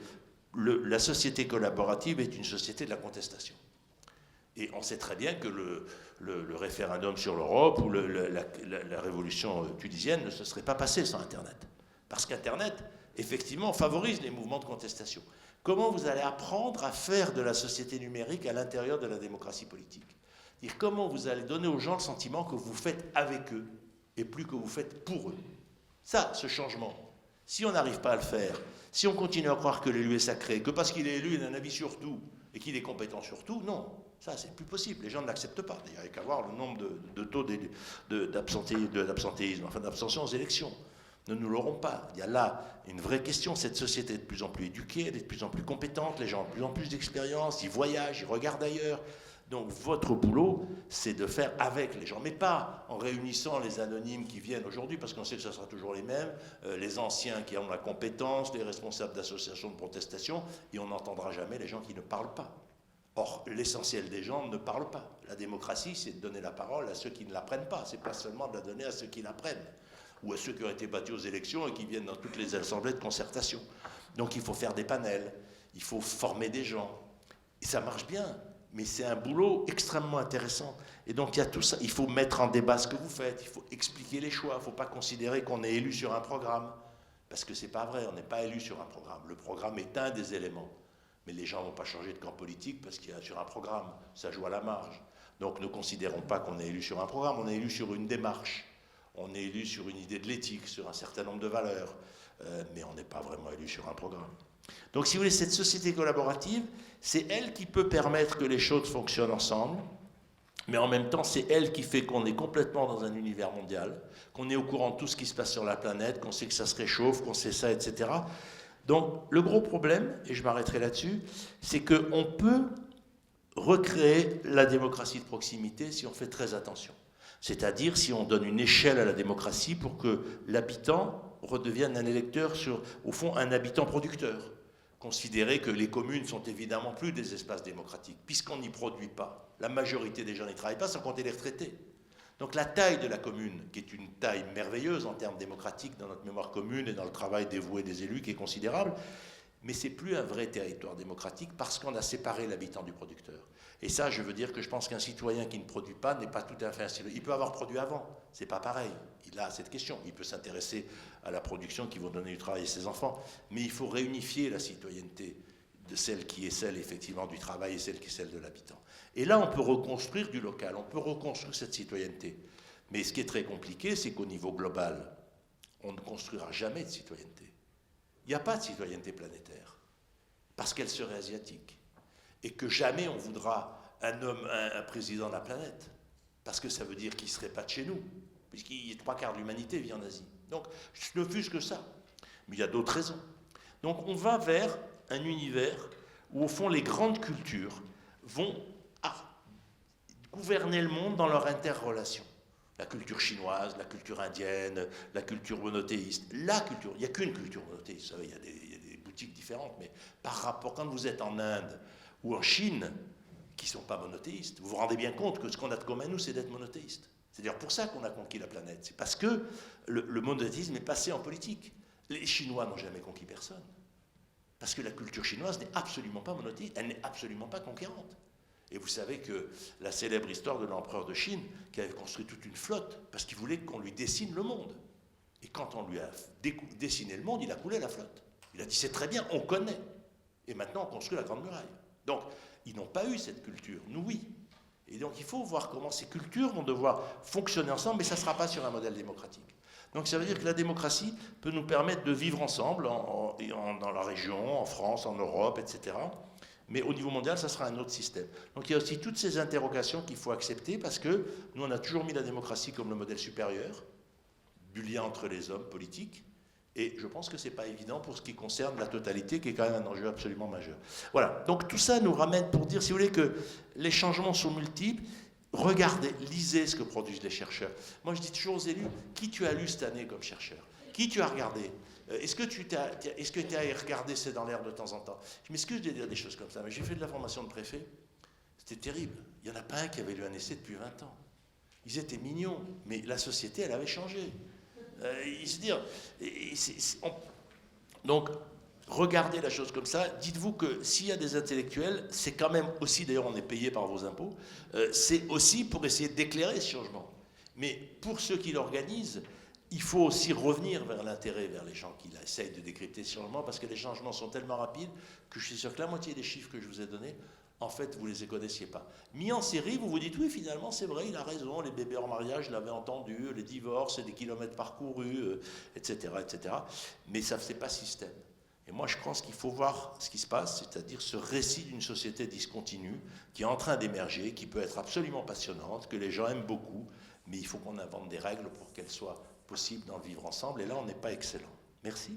la société collaborative est une société de la contestation. Et on sait très bien que le référendum sur l'Europe ou la révolution tunisienne ne se serait pas passé sans Internet. Parce qu'Internet, effectivement, favorise les mouvements de contestation. Comment vous allez apprendre à faire de la société numérique à l'intérieur de la démocratie politique ? Dire comment vous allez donner aux gens le sentiment que vous faites avec eux et plus que vous faites pour eux. Ça, ce changement, si on n'arrive pas à le faire, si on continue à croire que l'élu est sacré, que parce qu'il est élu, il a un avis sur tout et qu'il est compétent sur tout, non, ça c'est plus possible, les gens ne l'acceptent pas. D'ailleurs, il n'y a qu'à voir le nombre de taux d'absentéisme, enfin d'abstention aux élections. Ne nous l'aurons pas. Il y a là une vraie question. Cette société est de plus en plus éduquée, elle est de plus en plus compétente, les gens ont de plus en plus d'expérience, ils voyagent, ils regardent ailleurs. Donc votre boulot, c'est de faire avec les gens, mais pas en réunissant les anonymes qui viennent aujourd'hui, parce qu'on sait que ce sera toujours les mêmes, les anciens qui ont la compétence, les responsables d'associations de protestation, et on n'entendra jamais les gens qui ne parlent pas. Or, l'essentiel des gens ne parlent pas. La démocratie, c'est de donner la parole à ceux qui ne la prennent pas, c'est pas seulement de la donner à ceux qui la prennent, ou à ceux qui ont été battus aux élections et qui viennent dans toutes les assemblées de concertation. Donc il faut faire des panels, il faut former des gens, et ça marche bien. Mais c'est un boulot extrêmement intéressant. Et donc il y a tout ça. Il faut mettre en débat ce que vous faites, il faut expliquer les choix. Il ne faut pas considérer qu'on est élu sur un programme. Parce que ce n'est pas vrai, on n'est pas élu sur un programme. Le programme est un des éléments. Mais les gens ne vont pas changer de camp politique parce qu'il y a sur un programme. Ça joue à la marge. Donc ne considérons pas qu'on est élu sur un programme, on est élu sur une démarche. On est élu sur une idée de l'éthique, sur un certain nombre de valeurs, mais on n'est pas vraiment élu sur un programme. Donc, si vous voulez, cette société collaborative, c'est elle qui peut permettre que les choses fonctionnent ensemble, mais en même temps, c'est elle qui fait qu'on est complètement dans un univers mondial, qu'on est au courant de tout ce qui se passe sur la planète, qu'on sait que ça se réchauffe, qu'on sait ça, etc. Donc, le gros problème, et je m'arrêterai là-dessus, c'est qu'on peut recréer la démocratie de proximité si on fait très attention. C'est-à-dire si on donne une échelle à la démocratie pour que l'habitant redevienne un électeur sur, au fond, un habitant producteur. Considérer que les communes sont évidemment plus des espaces démocratiques, puisqu'on n'y produit pas. La majorité des gens n'y travaillent pas, sans compter les retraités. Donc la taille de la commune, qui est une taille merveilleuse en termes démocratiques dans notre mémoire commune et dans le travail dévoué des élus, qui est considérable, mais c'est plus un vrai territoire démocratique parce qu'on a séparé l'habitant du producteur. Et ça, je veux dire que je pense qu'un citoyen qui ne produit pas n'est pas tout à fait un citoyen. Il peut avoir produit avant, c'est pas pareil. Il a cette question. Il peut s'intéresser à la production qui va donner du travail à ses enfants. Mais il faut réunifier la citoyenneté de celle qui est celle effectivement du travail et celle qui est celle de l'habitant. Et là, on peut reconstruire du local, on peut reconstruire cette citoyenneté. Mais ce qui est très compliqué, c'est qu'au niveau global, on ne construira jamais de citoyenneté. Il n'y a pas de citoyenneté planétaire, parce qu'elle serait asiatique. Et que jamais on voudra un président de la planète, parce que ça veut dire qu'il ne serait pas de chez nous, puisqu'il y a 3/4 de l'humanité vit en Asie. Donc, je ne fuse que ça. Mais il y a d'autres raisons. Donc, on va vers un univers où, au fond, les grandes cultures vont gouverner le monde dans leur interrelation. La culture chinoise, la culture indienne, la culture monothéiste. La culture, il n'y a qu'une culture monothéiste. Vous savez, il y a des boutiques différentes, mais par rapport, quand vous êtes en Inde ou en Chine, qui ne sont pas monothéistes, vous vous rendez bien compte que ce qu'on a de commun, nous, c'est d'être monothéiste. C'est d'ailleurs pour ça qu'on a conquis la planète. C'est parce que le monothéisme est passé en politique. Les Chinois n'ont jamais conquis personne. Parce que la culture chinoise n'est absolument pas monothéiste, elle n'est absolument pas conquérante. Et vous savez que la célèbre histoire de l'empereur de Chine, qui avait construit toute une flotte, parce qu'il voulait qu'on lui dessine le monde. Et quand on lui a dessiné le monde, il a coulé la flotte. Il a dit, c'est très bien, on connaît. Et maintenant, on construit la Grande Muraille. Donc, ils n'ont pas eu cette culture, nous oui. Et donc, il faut voir comment ces cultures vont devoir fonctionner ensemble, mais ça ne sera pas sur un modèle démocratique. Donc, ça veut dire que la démocratie peut nous permettre de vivre ensemble dans la région, en France, en Europe, etc. Mais au niveau mondial, ça sera un autre système. Donc il y a aussi toutes ces interrogations qu'il faut accepter parce que nous, on a toujours mis la démocratie comme le modèle supérieur du lien entre les hommes politiques. Et je pense que ce n'est pas évident pour ce qui concerne la totalité, qui est quand même un enjeu absolument majeur. Voilà. Donc tout ça nous ramène pour dire, si vous voulez, que les changements sont multiples. Regardez, lisez ce que produisent les chercheurs. Moi, je dis toujours aux élus, qui tu as lu cette année comme chercheur? Qui tu as regardé? Est-ce que tu as regardé C'est dans l'air de temps en temps? Je m'excuse de dire des choses comme ça, mais j'ai fait de la formation de préfet. C'était terrible. Il n'y en a pas un qui avait lu un essai depuis 20 ans. Ils étaient mignons, mais la société, elle avait changé. Donc, regardez la chose comme ça. Dites-vous que s'il y a des intellectuels, c'est quand même aussi, d'ailleurs on est payé par vos impôts, c'est aussi pour essayer d'éclairer ce changement. Mais pour ceux qui l'organisent, il faut aussi revenir vers l'intérêt, vers les gens qui essayent de décrypter ce changement, parce que les changements sont tellement rapides que je suis sûr que la moitié des chiffres que je vous ai donnés, en fait, vous ne les connaissiez pas. Mis en série, vous vous dites, oui, finalement, c'est vrai, il a raison, les bébés en mariage, je l'avais entendu, les divorces, des kilomètres parcourus, etc., etc. Mais ça ne fait pas système. Et moi, je pense qu'il faut voir ce qui se passe, c'est-à-dire ce récit d'une société discontinue qui est en train d'émerger, qui peut être absolument passionnante, que les gens aiment beaucoup, mais il faut qu'on invente des règles pour qu'elles soient possible d'en vivre ensemble, et là on n'est pas excellent. Merci.